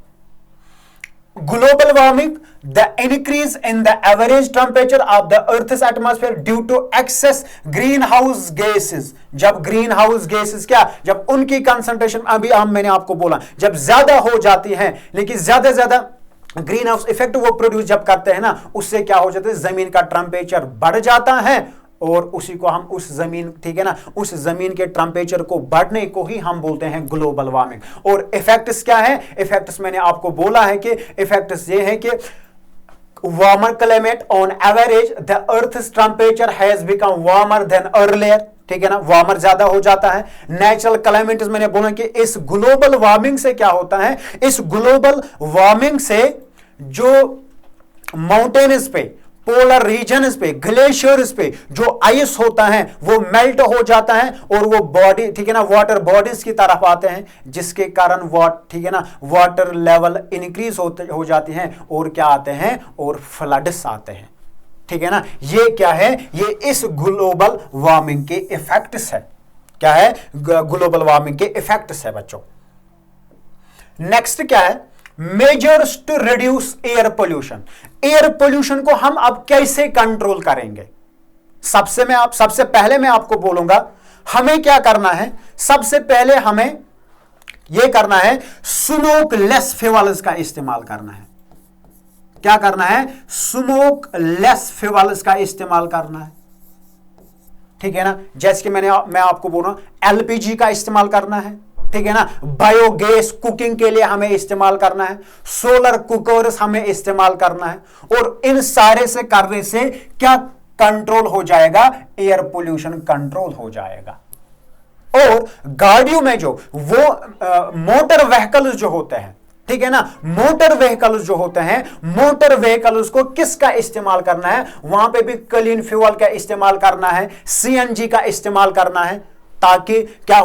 Global warming, the increase in the average temperature of the Earth's atmosphere due to excess greenhouse gases. जब greenhouse gases क्या, जब उनकी concentration, अभी मैंने आपको बोला, जब ज्यादा हो जाती है, लेकिन ज्यादा ग्रीन हाउस इफेक्ट वो प्रोड्यूस जब करते हैं ना, उससे क्या हो जाता है, जमीन का टेम्परेचर बढ़ जाता है, और उसी को हम उस जमीन, ठीक है ना, उस जमीन के टेम्परेचर को बढ़ने को ही हम बोलते हैं ग्लोबल वार्मिंग। और इफेक्ट्स क्या है, इफेक्ट्स मैंने आपको बोला है कि इफेक्ट्स ये है कि warmer climate on average, the earth's temperature has become warmer than earlier, ठीक है ना, वार्मर ज्यादा हो जाता है। नेचुरल क्लाइमेट मैंने बोला कि इस ग्लोबल वार्मिंग से क्या होता है, इस ग्लोबल वार्मिंग से जो माउंटेन्स पे, पोलर रीजन्स पे, ग्लेशियर्स पे जो आइस होता है वो मेल्ट हो जाता है, और वो बॉडी, ठीक है ना, वाटर बॉडीज की तरफ आते हैं, जिसके कारण ठीक है ना, वाटर लेवल इंक्रीज हो जाती हैं, और क्या आते हैं, और फ्लड्स आते हैं, ठीक है ना। ये क्या है, ये इस ग्लोबल वार्मिंग के इफेक्ट्स है। क्या है, ग्लोबल वार्मिंग के इफेक्ट्स है बच्चों। नेक्स्ट क्या है, measures to reduce air pollution. Air pollution को हम अब कैसे कंट्रोल करेंगे? सबसे पहले मैं आपको बोलूंगा हमें क्या करना है। सबसे पहले हमें यह करना है, स्मोक लेस फ्यूल्स का इस्तेमाल करना है। क्या करना है, स्मोक लेस फ्यूल्स का इस्तेमाल करना है, ठीक है ना। जैसे कि मैं आपको बोल रहा हूं एलपीजी का इस्तेमाल करना है, ठीक है ना, बायोगैस कुकिंग के लिए हमें इस्तेमाल करना है, सोलर कुकर्स हमें इस्तेमाल करना है, और इन सारे से करने से क्या कंट्रोल हो जाएगा, एयर पोल्यूशन कंट्रोल हो जाएगा। और गाड़ियों में जो वो मोटर व्हीकल्स जो होते हैं, ठीक है ना, मोटर व्हीकल्स जो होते हैं, मोटर व्हीकल्स को किसका इस्तेमाल करना है, वहां पे भी क्लीन फ्यूल का इस्तेमाल करना है, सीएनजी का इस्तेमाल करना है, ताकि क्या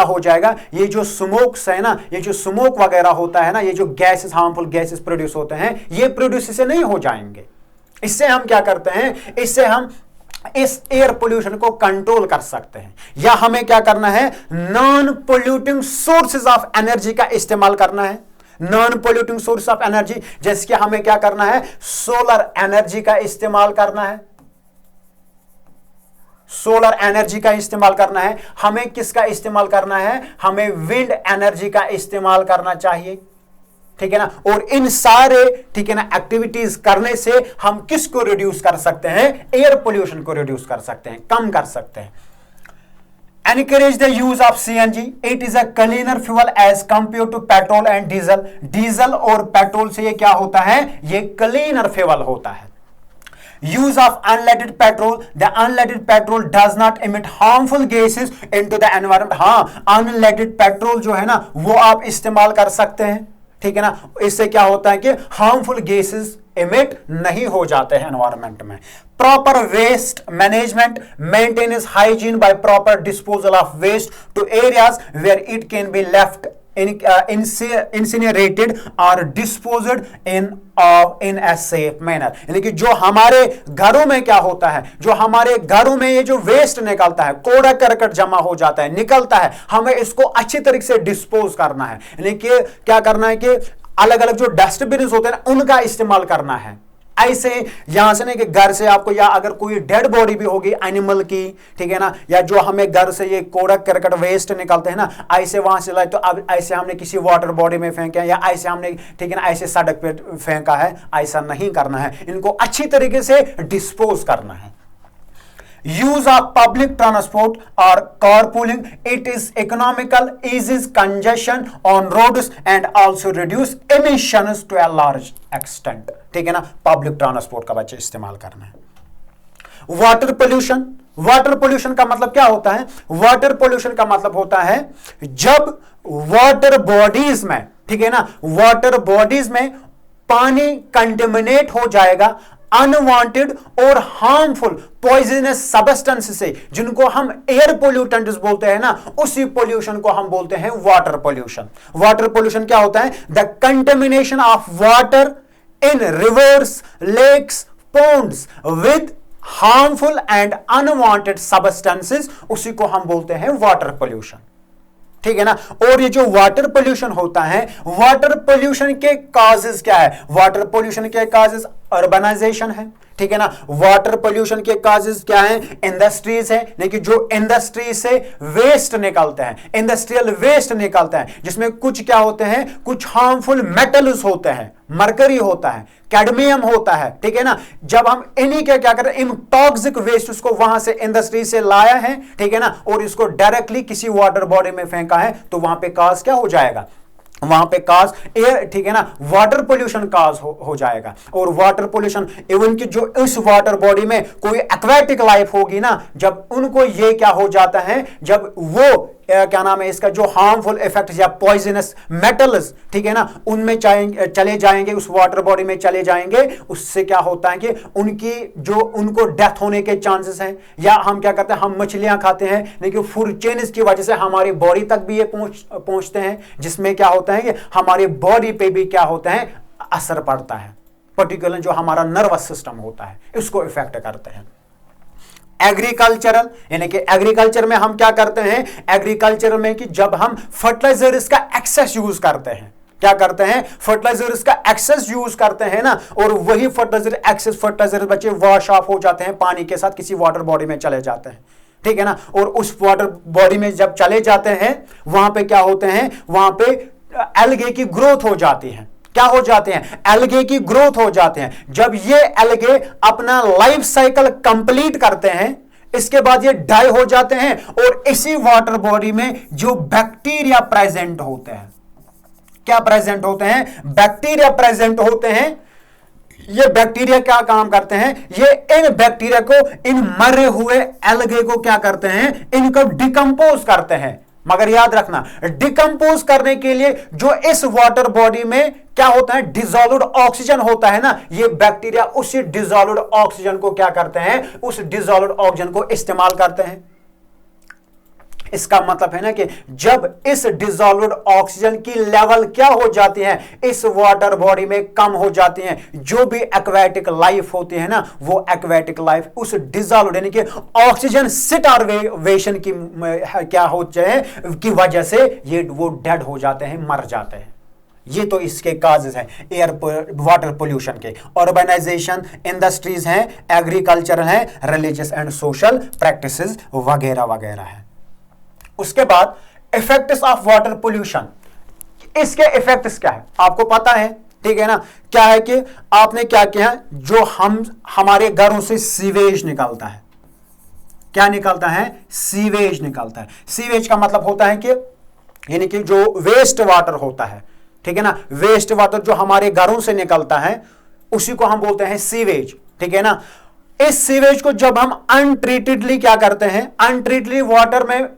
हो जाएगा, ये जो स्मोक्स है ना, ये जो स्मोक वगैरह होता है ना, ये जो गैसेस, हार्मफुल गैसेस प्रोड्यूस होते हैं, ये प्रोड्यूस इससे नहीं हो जाएंगे। इससे हम क्या करते हैं, इससे हम इस एयर पोल्यूशन को कंट्रोल कर सकते हैं। या हमें क्या करना है, non polluting sources of energy का इस्तेमाल करना है। Non polluting source of energy, जैसे कि हमें क्या करना है, सोलर एनर्जी का इस्तेमाल करना है, सोलर एनर्जी का इस्तेमाल करना है। हमें किसका इस्तेमाल करना है, हमें विंड एनर्जी का इस्तेमाल करना चाहिए, ठीक है ना। और इन सारे, ठीक है ना, एक्टिविटीज करने से हम किसको रिड्यूस कर सकते हैं, एयर पोल्यूशन को रिड्यूस कर सकते हैं, कम कर सकते हैं। Encourage the use of CNG. It is a cleaner fuel as compared to petrol and diesel. Diesel और पेट्रोल से ये क्या होता है, ये क्लीनर फ्यूल होता है। Use of unleaded petrol. The unleaded petrol does not emit harmful gases into the environment. हाँ, unleaded petrol जो है ना, वो आप इस्तेमाल कर सकते हैं, ठीक है ना। इससे क्या होता है कि हार्मफुल गैसेस एमिट नहीं हो जाते हैं एनवायरनमेंट में। Proper waste management, maintenance hygiene by proper disposal of waste to areas where it can be left incinerated और disposed in a safe manner. यानी कि जो हमारे घरों में क्या होता है, जो हमारे घरों में ये जो वेस्ट निकलता है, कूड़ा करकट जमा हो जाता है, निकलता है, हमें इसको अच्छी तरीके से डिस्पोज करना है। यानी कि क्या करना है कि अलग अलग जो डस्टबिन होते हैं उनका इस्तेमाल करना है। ऐसे यहां से नहीं कि घर से आपको, या अगर कोई डेड बॉडी भी होगी एनिमल की, ठीक है ना, या जो हमें घर से ये कूड़ा करकट वेस्ट निकलते हैं ना, ऐसे वहां से लाए तो अब ऐसे हमने किसी वाटर बॉडी में फेंका या ऐसे हमने, ठीक है ना, ऐसे सड़क पे फेंका है, ऐसा नहीं करना है। इनको अच्छी तरीके से डिस्पोज करना है। Use of public transport or carpooling, it is economical, eases congestion on roads and also reduce emissions to a large extent, ठीक है ना। पब्लिक ट्रांसपोर्ट का बच्चे इस्तेमाल करना है। वाटर पोल्यूशन, वाटर पोल्यूशन का मतलब क्या होता है, वाटर पोल्यूशन का मतलब होता है जब वाटर बॉडीज में, ठीक है ना, वाटर बॉडीज में पानी कंटेमिनेट हो जाएगा अनवांटेड और हार्मफुल पॉइजनस सब्सटेंस से, जिनको हम एयर पोल्यूटेंट्स बोलते हैं ना, उसी पोल्यूशन को हम बोलते हैं वाटर पोल्यूशन। वाटर पोल्यूशन क्या होता है? The contamination of water in rivers, lakes, ponds with harmful and unwanted substances, उसी को हम बोलते हैं वाटर पोल्यूशन। ठीक है ना। और ये जो वाटर पोल्यूशन होता है, वाटर पोल्यूशन के कॉजेज क्या है? वाटर पोल्यूशन के कॉजेज अर्बनाइजेशन है, ठीक है ना। वाटर पोल्यूशन के कॉजेज क्या है? इंडस्ट्रीज है, लेकिन जो इंडस्ट्री से वेस्ट निकलते हैं, इंडस्ट्रियल वेस्ट निकलते हैं, जिसमें कुछ क्या होते हैं? कुछ हार्मफुल मेटल्स होते हैं, मरकरी होता है, कैडमियम होता है, ठीक है ना। जब हम इन्हीं के क्या करते हैं, इन टॉक्सिक वेस्ट उसको वहां से इंडस्ट्री से लाया है, ठीक है ना, और इसको डायरेक्टली किसी वाटर बॉडी में फेंका है, तो वहां पे काज क्या हो जाएगा? वहां पे काज एयर, ठीक है ना, वाटर पोल्यूशन काज हो जाएगा। और वाटर पोल्यूशन इवन कि जो इस वाटर बॉडी में कोई एक्वेटिक लाइफ होगी ना, जब उनको ये क्या हो जाता है, जब वो क्या नाम है इसका, जो हार्मफुल इफेक्ट या पॉइजनस मेटल्स, ठीक है ना, उनमें चले जाएंगे, उस वाटर बॉडी में चले जाएंगे, उससे क्या होता है कि उनकी जो उनको डेथ होने के चांसेस हैं। या हम क्या करते हैं, हम मछलियां खाते हैं, लेकिन फूड चेन्स की वजह से हमारी बॉडी तक भी ये पहुंचते हैं, जिसमें क्या होता है कि हमारी बॉडी पे भी क्या होता है, असर पड़ता है। पर्टिकुलर जो हमारा नर्वस सिस्टम होता है, इसको इफेक्ट करते हैं। एग्रीकल्चरल, यानी कि एग्रीकल्चर में हम क्या करते हैं? एग्रीकल्चर में कि जब हम फर्टिलाइजर इसका एक्सेस यूज करते हैं, क्या करते हैं? फर्टिलाइजर इसका एक्सेस यूज करते हैं ना, और वही फर्टिलाइजर एक्सेस फर्टिलाइजर बच्चे वॉश ऑफ हो जाते हैं, पानी के साथ किसी वाटर बॉडी में चले जाते हैं, ठीक है ना। और उस वाटर बॉडी में जब चले जाते हैं, वहां पे क्या होते हैं? वहां पे एल्गे की ग्रोथ हो जाती है। क्या हो जाते हैं? एल्गे की ग्रोथ हो जाते हैं। जब ये एल्गे अपना लाइफ साइकिल कंप्लीट करते हैं, इसके बाद ये डाई हो जाते हैं, और इसी वाटर बॉडी में जो बैक्टीरिया प्रेजेंट होते हैं, क्या प्रेजेंट होते हैं? बैक्टीरिया प्रेजेंट होते हैं। ये बैक्टीरिया क्या काम करते हैं? ये इन बैक्टीरिया को, इन मरे हुए एल्गे को क्या करते हैं? इनको डिकम्पोज करते हैं। मगर याद रखना, डिकम्पोज करने के लिए जो इस वाटर बॉडी में क्या होता है? डिसॉल्व्ड ऑक्सीजन होता है ना, ये बैक्टीरिया उसी डिसॉल्व्ड ऑक्सीजन को क्या करते हैं? उस डिसॉल्व्ड ऑक्सीजन को इस्तेमाल करते हैं। इसका मतलब है ना कि जब इस डिसॉल्व्ड ऑक्सीजन की लेवल क्या हो जाती है, इस वाटर बॉडी में कम हो जाती है, जो भी एक्वेटिक लाइफ होती है ना, वो एक्वेटिक लाइफ उस डिसॉल्व्ड यानी कि ऑक्सीजन सिटारवेशन की क्या हो जाए की वजह से ये वो डेड हो जाते हैं, मर जाते हैं। ये तो इसके काजेस हैं एयर वाटर पोल्यूशन के। अर्बनाइजेशन, इंडस्ट्रीज हैं, एग्रीकल्चर हैं, रिलीजियस एंड सोशल प्रैक्टिसेस वगैरह वगैरह है। उसके बाद इफेक्ट्स ऑफ वाटर पोल्यूशन। इसके इफेक्ट्स क्या है आपको पता है, ठीक है ना। क्या है कि आपने क्या किया, जो हमारे घरों से सीवेज निकलता है, क्या निकलता है? सीवेज निकलता है। सीवेज का मतलब होता है कि यानी कि जो वेस्ट वाटर होता है, ठीक है ना, वेस्ट वाटर जो हमारे घरों से निकलता है, उसी को हम बोलते हैं सीवेज, ठीक है ना। इस सीवेज को जब हम अनट्रीटेडली क्या करते हैं, अनट्रीटेडली वाटर में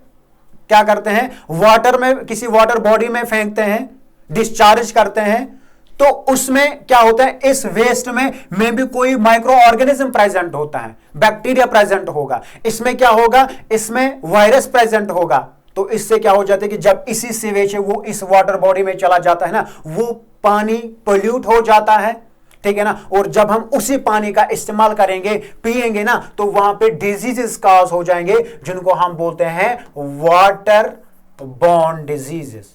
क्या करते हैं, वाटर में किसी वाटर बॉडी में फेंकते हैं, डिस्चार्ज करते हैं, तो उसमें क्या होता है, इस वेस्ट में भी कोई माइक्रो ऑर्गेनिज्म प्रेजेंट होता है, बैक्टीरिया प्रेजेंट होगा, इसमें क्या होगा, इसमें वायरस प्रेजेंट होगा। तो इससे क्या हो जाता है कि जब इसी सीवेज वो इस वाटर बॉडी में चला जाता है ना, वो पानी पोल्यूट हो जाता है, ठीक है ना। और जब हम उसी पानी का इस्तेमाल करेंगे, पिएंगे ना, तो वहां पे डिजीजेस काज हो जाएंगे, जिनको हम बोलते हैं water borne diseases.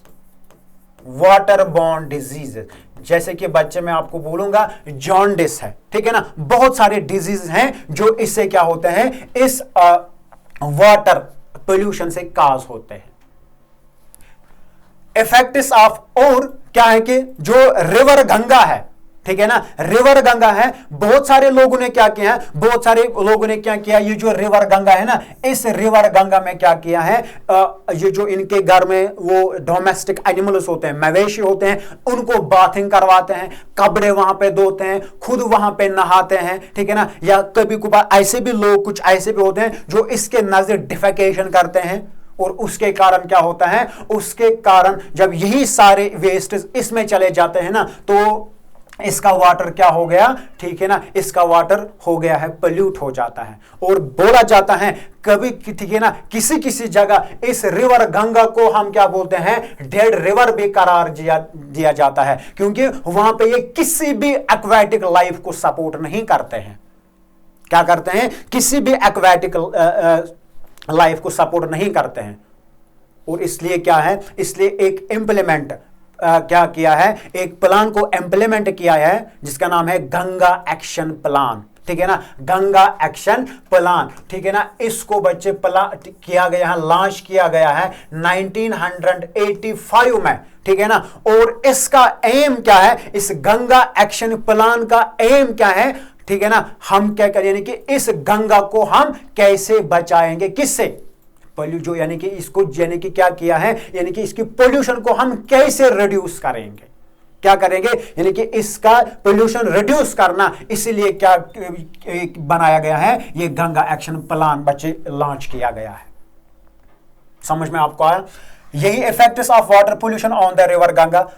Water borne diseases, जैसे कि बच्चे में आपको बोलूंगा जॉन्डिस है, ठीक है ना। बहुत सारे डिजीज हैं जो इससे क्या होते हैं, इस वाटर पोल्यूशन से काज होते हैं। इफेक्ट्स ऑफ, और क्या है कि जो रिवर गंगा है, ठीक है ना, रिवर गंगा है, बहुत सारे लोगों ने क्या किया है, बहुत सारे लोगों ने क्या किया, ये जो रिवर गंगा है ना, इस रिवर गंगा में क्या किया है, ये जो इनके घर में वो डोमेस्टिक एनिमल्स होते हैं, मवेशी होते हैं, उनको बाथिंग करवाते हैं, कपड़े वहां पे धोते हैं, खुद वहां पे नहाते हैं, ठीक है ना। या कभी कभार ऐसे भी लोग, कुछ ऐसे भी होते हैं जो इसके नजदीक डिफेकेशन करते हैं, और उसके कारण क्या होता है, उसके कारण जब यही सारे वेस्ट इसमें चले जाते हैं ना, तो इसका वाटर क्या हो गया, ठीक है ना, इसका वाटर हो गया है पोल्यूट हो जाता है। और बोला जाता है कभी, ठीक है ना, किसी किसी जगह इस रिवर गंगा को हम क्या बोलते हैं, डेड रिवर भी करार दिया जाता है, क्योंकि वहां पे ये किसी भी एक्वेटिक लाइफ को सपोर्ट नहीं करते हैं। क्या करते हैं, किसी भी एक्वेटिक लाइफ को सपोर्ट नहीं करते हैं। और इसलिए क्या है, इसलिए एक इंप्लीमेंट क्या किया है, एक प्लान को इंप्लीमेंट किया है जिसका नाम है गंगा एक्शन प्लान, ठीक है ना, गंगा एक्शन प्लान, ठीक है ना। इसको बच्चे प्लान किया गया है, लॉन्च किया गया है 1985 में, ठीक है ना। और इसका एम क्या है, इस गंगा एक्शन प्लान का एम क्या है, ठीक है ना, हम क्या करें, यानी कि इस गंगा को हम कैसे बचाएंगे, किससे, जो यानी कि इसको, यानी कि क्या किया है, यानी कि इसकी पोल्यूशन को हम कैसे रिड्यूस करेंगे, क्या करेंगे, यानी कि इसका पोल्यूशन रिड्यूस करना, इसीलिए क्या बनाया गया है, ये गंगा एक्शन प्लान बच्चे लॉन्च किया गया है। समझ में आपको आया। यही effects of water pollution on the river Ganga.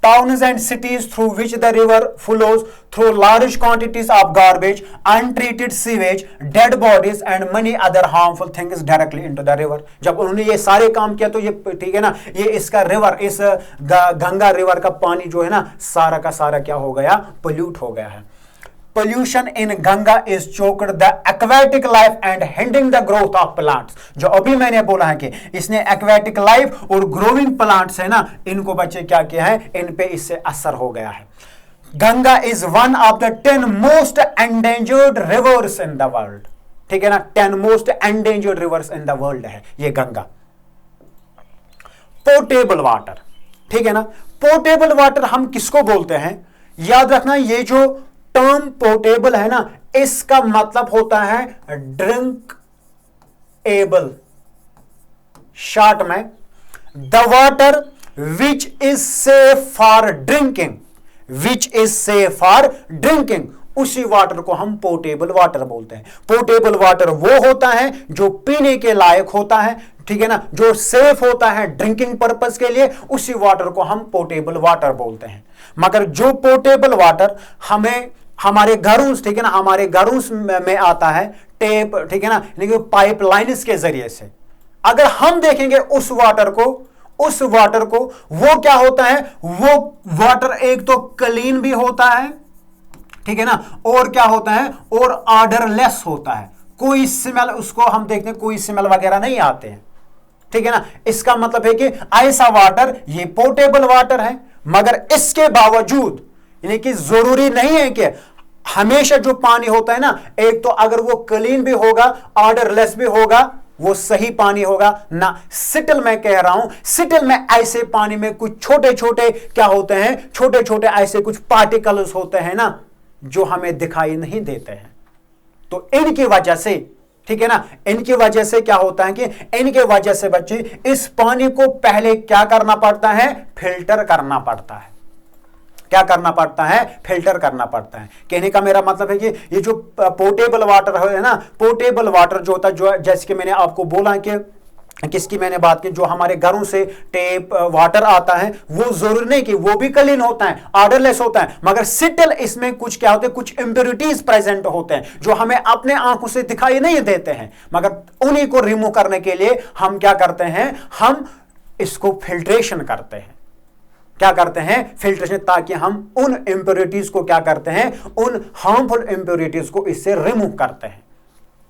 Towns and cities through which the river flows through large quantities of garbage, untreated sewage, dead bodies and many other harmful things directly into the river। जब उन्होंने ये सारे काम किया तो ये, ठीक है ना, ये इसका रिवर, इस गंगा रिवर का पानी जो है ना, सारा का सारा क्या हो गया, पोल्यूट हो गया है। Pollution in Ganga is choked the aquatic life and hindering the growth of plants। जो अभी मैंने बोला है कि इसने aquatic life और growing plants है ना, इनको बच्चे क्या किया है, इन पे इससे असर हो गया है। Ganga is one of the 10 most endangered rivers in the world, ठीक है ना, 10 most endangered rivers in the world है ये गंगा। पोर्टेबल वाटर, ठीक है ना, पोर्टेबल वाटर हम किसको बोलते हैं, याद रखना, ये जो टर्म पोर्टेबल है ना, इसका मतलब होता है ड्रिंक एबल, शॉर्ट में the water which is safe for drinking, which is safe for drinking, उसी वाटर को हम पोर्टेबल वाटर बोलते हैं। पोर्टेबल वाटर वो होता है जो पीने के लायक होता है, ठीक है ना, जो सेफ होता है ड्रिंकिंग पर्पस के लिए, उसी वाटर को हम पोर्टेबल वाटर बोलते हैं। मगर जो पोर्टेबल वाटर हमें हमारे घरों, ठीक है ना, हमारे घरों में आता है टेप, ठीक है ना, लेकिन पाइपलाइंस के जरिए से, अगर हम देखेंगे उस वाटर को, वो क्या होता है, वो वाटर एक तो क्लीन भी होता है, ठीक है ना, और क्या होता है, और ऑर्डरलेस होता है, कोई स्मेल, उसको हम देखते हैं कोई स्मेल वगैरह नहीं आते हैं, ठीक है ना। इसका मतलब है कि ऐसा वाटर ये पोर्टेबल वाटर है। मगर इसके बावजूद, यानी कि जरूरी नहीं है कि हमेशा जो पानी होता है ना, एक तो अगर वो क्लीन भी होगा, ऑर्डरलेस भी होगा, वो सही पानी होगा ना। सिटल मैं कह रहा हूं, सिटल में ऐसे पानी में कुछ छोटे छोटे क्या होते हैं, छोटे छोटे ऐसे कुछ पार्टिकल्स होते हैं ना, जो हमें दिखाई नहीं देते हैं। तो इनकी वजह से, ठीक है ना, इनकी वजह से क्या होता है कि इनके वजह से बच्चे इस पानी को पहले क्या करना पड़ता है, फिल्टर करना पड़ता है। क्या करना पड़ता है, फिल्टर करना पड़ता है। कहने का मेरा मतलब है कि ये जो पोर्टेबल वाटर है ना, पोर्टेबल वाटर जो होता है, जो जैसे कि मैंने आपको बोला कि किसकी मैंने बात की, जो हमारे घरों से टेप वाटर आता है, वो जरूरी नहीं कि वो भी क्लीन होता है, ऑर्डरलेस होता है, मगर सिटिल इसमें कुछ क्या होते हैं, कुछ इंप्योरिटीज प्रेजेंट होते हैं जो हमें अपने आंखों से दिखाई नहीं देते हैं। मगर उन्हीं को रिमूव करने के लिए हम क्या करते हैं, हम इसको फिल्ट्रेशन करते हैं। क्या करते हैं, फिल्ट्रेशन, ताकि हम उन इंप्योरिटीज को क्या करते हैं, उन हार्मफुल इंप्योरिटीज को इससे रिमूव करते हैं।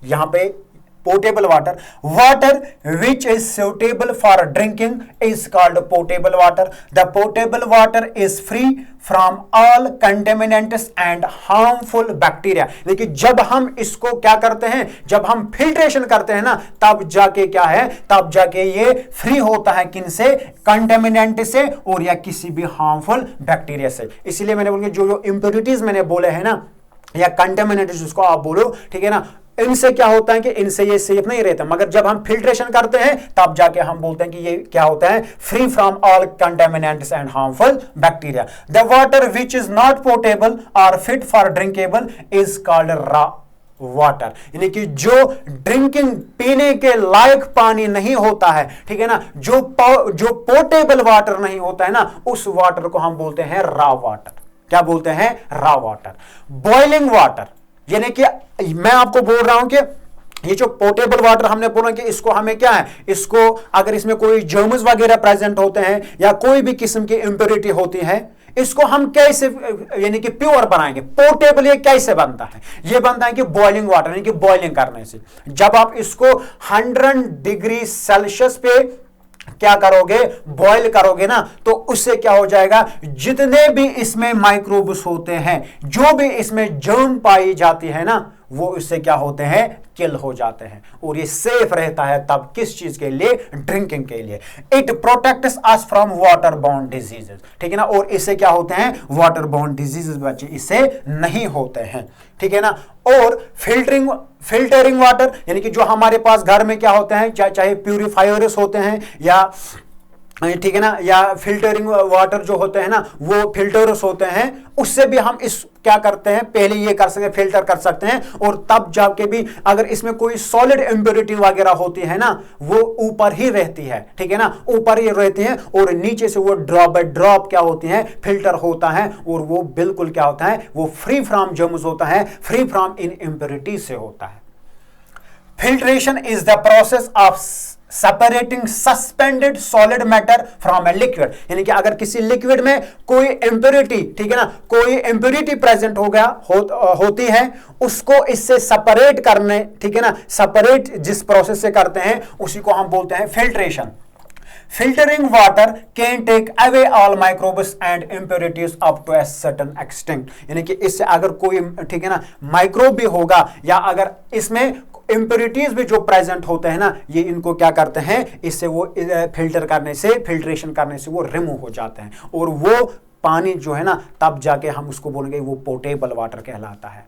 यहां पे portable water, water which is suitable for drinking is called potable water. The potable water is free from all contaminants and harmful bacteria। लेकिन जब हम इसको क्या करते हैं, जब हम फिल्ट्रेशन करते हैं ना, तब जाके क्या है, तब जाके ये फ्री होता है किन से, कंटेमिनेंट से और या किसी भी हार्मफुल बैक्टीरिया से। इसीलिए मैंने बोला जो इंप्योरिटीज मैंने बोले हैं ना, या कंटेमिनेंट जिसको आप बोलो, ठीक है ना, इनसे क्या होता है कि इनसे ये सेफ नहीं रहता। मगर जब हम फिल्ट्रेशन करते हैं तब जाके हम बोलते हैं कि ये क्या होता है, free from all contaminants and harmful bacteria. The water which is not portable और fit for drinkable is called raw water. यानी कि जो ड्रिंकिंग, पीने के लायक पानी नहीं होता है, ठीक है ना, जो पोर्टेबल वाटर नहीं होता है ना, उस वाटर को हम बोलते हैं रॉ वाटर। क्या बोलते हैं, रॉ वाटर। बॉइलिंग वाटर, यानी कि मैं आपको बोल रहा हूं कि ये जो पोर्टेबल वाटर हमने बोला कि इसको हमें क्या है, इसको अगर इसमें कोई जर्म्स वगैरह प्रेजेंट होते हैं या कोई भी किस्म की इंप्योरिटी होती है, इसको हम कैसे यानी कि प्योर बनाएंगे, पोर्टेबल ये कैसे बनता है, ये बनता है कि बॉइलिंग वाटर यानी कि बॉइलिंग करने से। जब आप इसको 100 डिग्री सेल्सियस पे क्या करोगे, बॉईल करोगे ना, तो उससे क्या हो जाएगा, जितने भी इसमें माइक्रोब्स होते हैं, जो भी इसमें जर्म पाई जाती है ना, वो इससे क्या होते हैं, किल हो जाते हैं। और ये सेफ रहता है तब किस चीज के लिए, ड्रिंकिंग के लिए। It protects us from water borne diseases, ठीक है ना। और इससे क्या होते हैं, वाटर बोर्न डिजीजेस बच्चे इससे नहीं होते हैं, ठीक है ना। और फिल्टरिंग वाटर, यानी कि जो हमारे पास घर में क्या होते हैं, चाहे प्यूरिफायर्स होते हैं या ठीक है ना, या फिल्टरिंग वाटर जो होते हैं ना, वो फिल्टर्स होते हैं, उससे भी हम इस क्या करते हैं, पहले ये कर सकते हैं, फिल्टर कर सकते हैं। और तब जाके भी अगर इसमें कोई सॉलिड इंप्योरिटी वगैरह होती है ना, वो ऊपर ही रहती है, ठीक है ना, ऊपर ही रहती है, और नीचे से वो ड्रॉप बाय ड्रॉप क्या होती है, फिल्टर होता है, और वो बिल्कुल क्या होता है, वो फ्री फ्रॉम जर्म्स होता है, फ्री फ्रॉम इन इंप्योरिटी से होता है। Filtration is the process of separating suspended solid matter from a liquid, यानी कि अगर किसी लिक्विड में कोई इंप्योरिटी, ठीक है ना, कोई इंप्योरिटी प्रेजेंट हो गया होती है, उसको इससे सेपरेट करने, ठीक है ना, सेपरेट जिस प्रोसेस से करते हैं उसी को हम बोलते हैं filtration. Filtering water can take away all microbes and impurities up to a certain extent, यानी कि इससे अगर कोई, ठीक है ना, माइक्रोब भी होगा या अगर इसमें इंप्योरिटीज भी जो प्रेजेंट होते हैं ना, ये इनको क्या करते हैं, इससे वो फिल्टर करने से, फिल्ट्रेशन करने से वो रिमूव हो जाते हैं, और वो पानी जो है ना, तब जाके हम उसको बोलेंगे वो पोर्टेबल वाटर कहलाता है।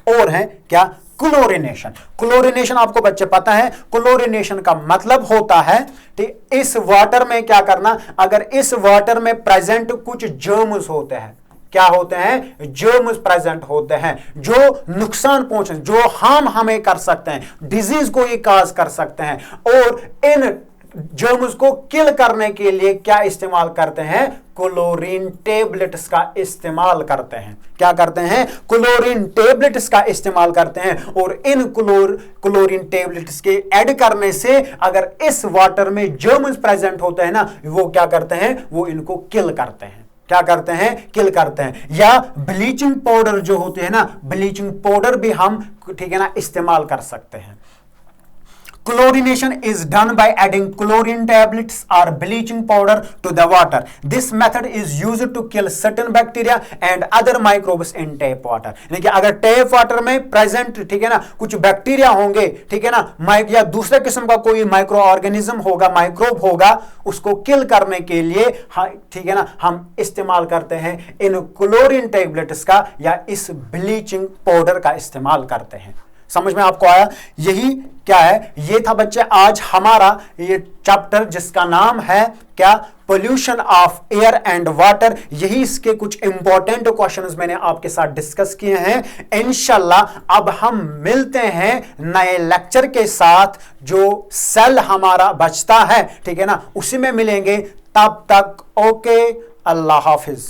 और है क्या, क्लोरिनेशन। क्लोरिनेशन आपको बच्चे पता है, क्लोरिनेशन का मतलब होता है कि इस वाटर में क्या करना, अगर इस वाटर में प्रेजेंट कुछ जर्म्स होते हैं, क्या होते हैं, जर्म्स प्रेजेंट होते हैं जो नुकसान पहुंचे, जो हार्म हमें कर सकते हैं, डिजीज को ये काज कर सकते हैं, और इन जर्म्स को किल करने के लिए क्या इस्तेमाल करते हैं, क्लोरीन टेबलेट्स का इस्तेमाल करते हैं। क्या करते हैं, क्लोरीन टेबलेट्स का इस्तेमाल करते हैं, और इन क्लोरीन टेबलेट्स के ऐड करने से अगर इस वाटर में जर्म्स प्रेजेंट होते हैं ना, वो क्या करते हैं, वो इनको किल करते हैं। क्या करते हैं, किल करते हैं। या ब्लीचिंग पाउडर जो होते हैं ना, ब्लीचिंग पाउडर भी हम, ठीक है ना, इस्तेमाल कर सकते हैं। Chlorination is done by adding chlorine tablets or bleaching powder to the water. This method is used to kill certain bacteria and other microbes in tap water. यानी कि अगर टैप वाटर में प्रेजेंट, ठीक है ना, कुछ बैक्टीरिया होंगे, ठीक है ना, या दूसरे किस्म का कोई माइक्रो ऑर्गेनिज्म होगा, माइक्रोब होगा, उसको किल करने के लिए, ठीक है ना, हम इस्तेमाल करते हैं इन क्लोरीन टैबलेट्स का या इस ब्लीचिंग पाउडर का इस्तेमाल करते हैं। समझ में आपको आया, यही क्या है, ये था बच्चे आज हमारा ये चैप्टर जिसका नाम है क्या, pollution of air and water. यही इसके कुछ इंपॉर्टेंट क्वेश्चंस मैंने आपके साथ डिस्कस किए हैं। इंशाल्लाह अब हम मिलते हैं नए लेक्चर के साथ, जो सेल हमारा बचता है, ठीक है ना, उसी में मिलेंगे। तब तक ओके, अल्लाह हाफिज।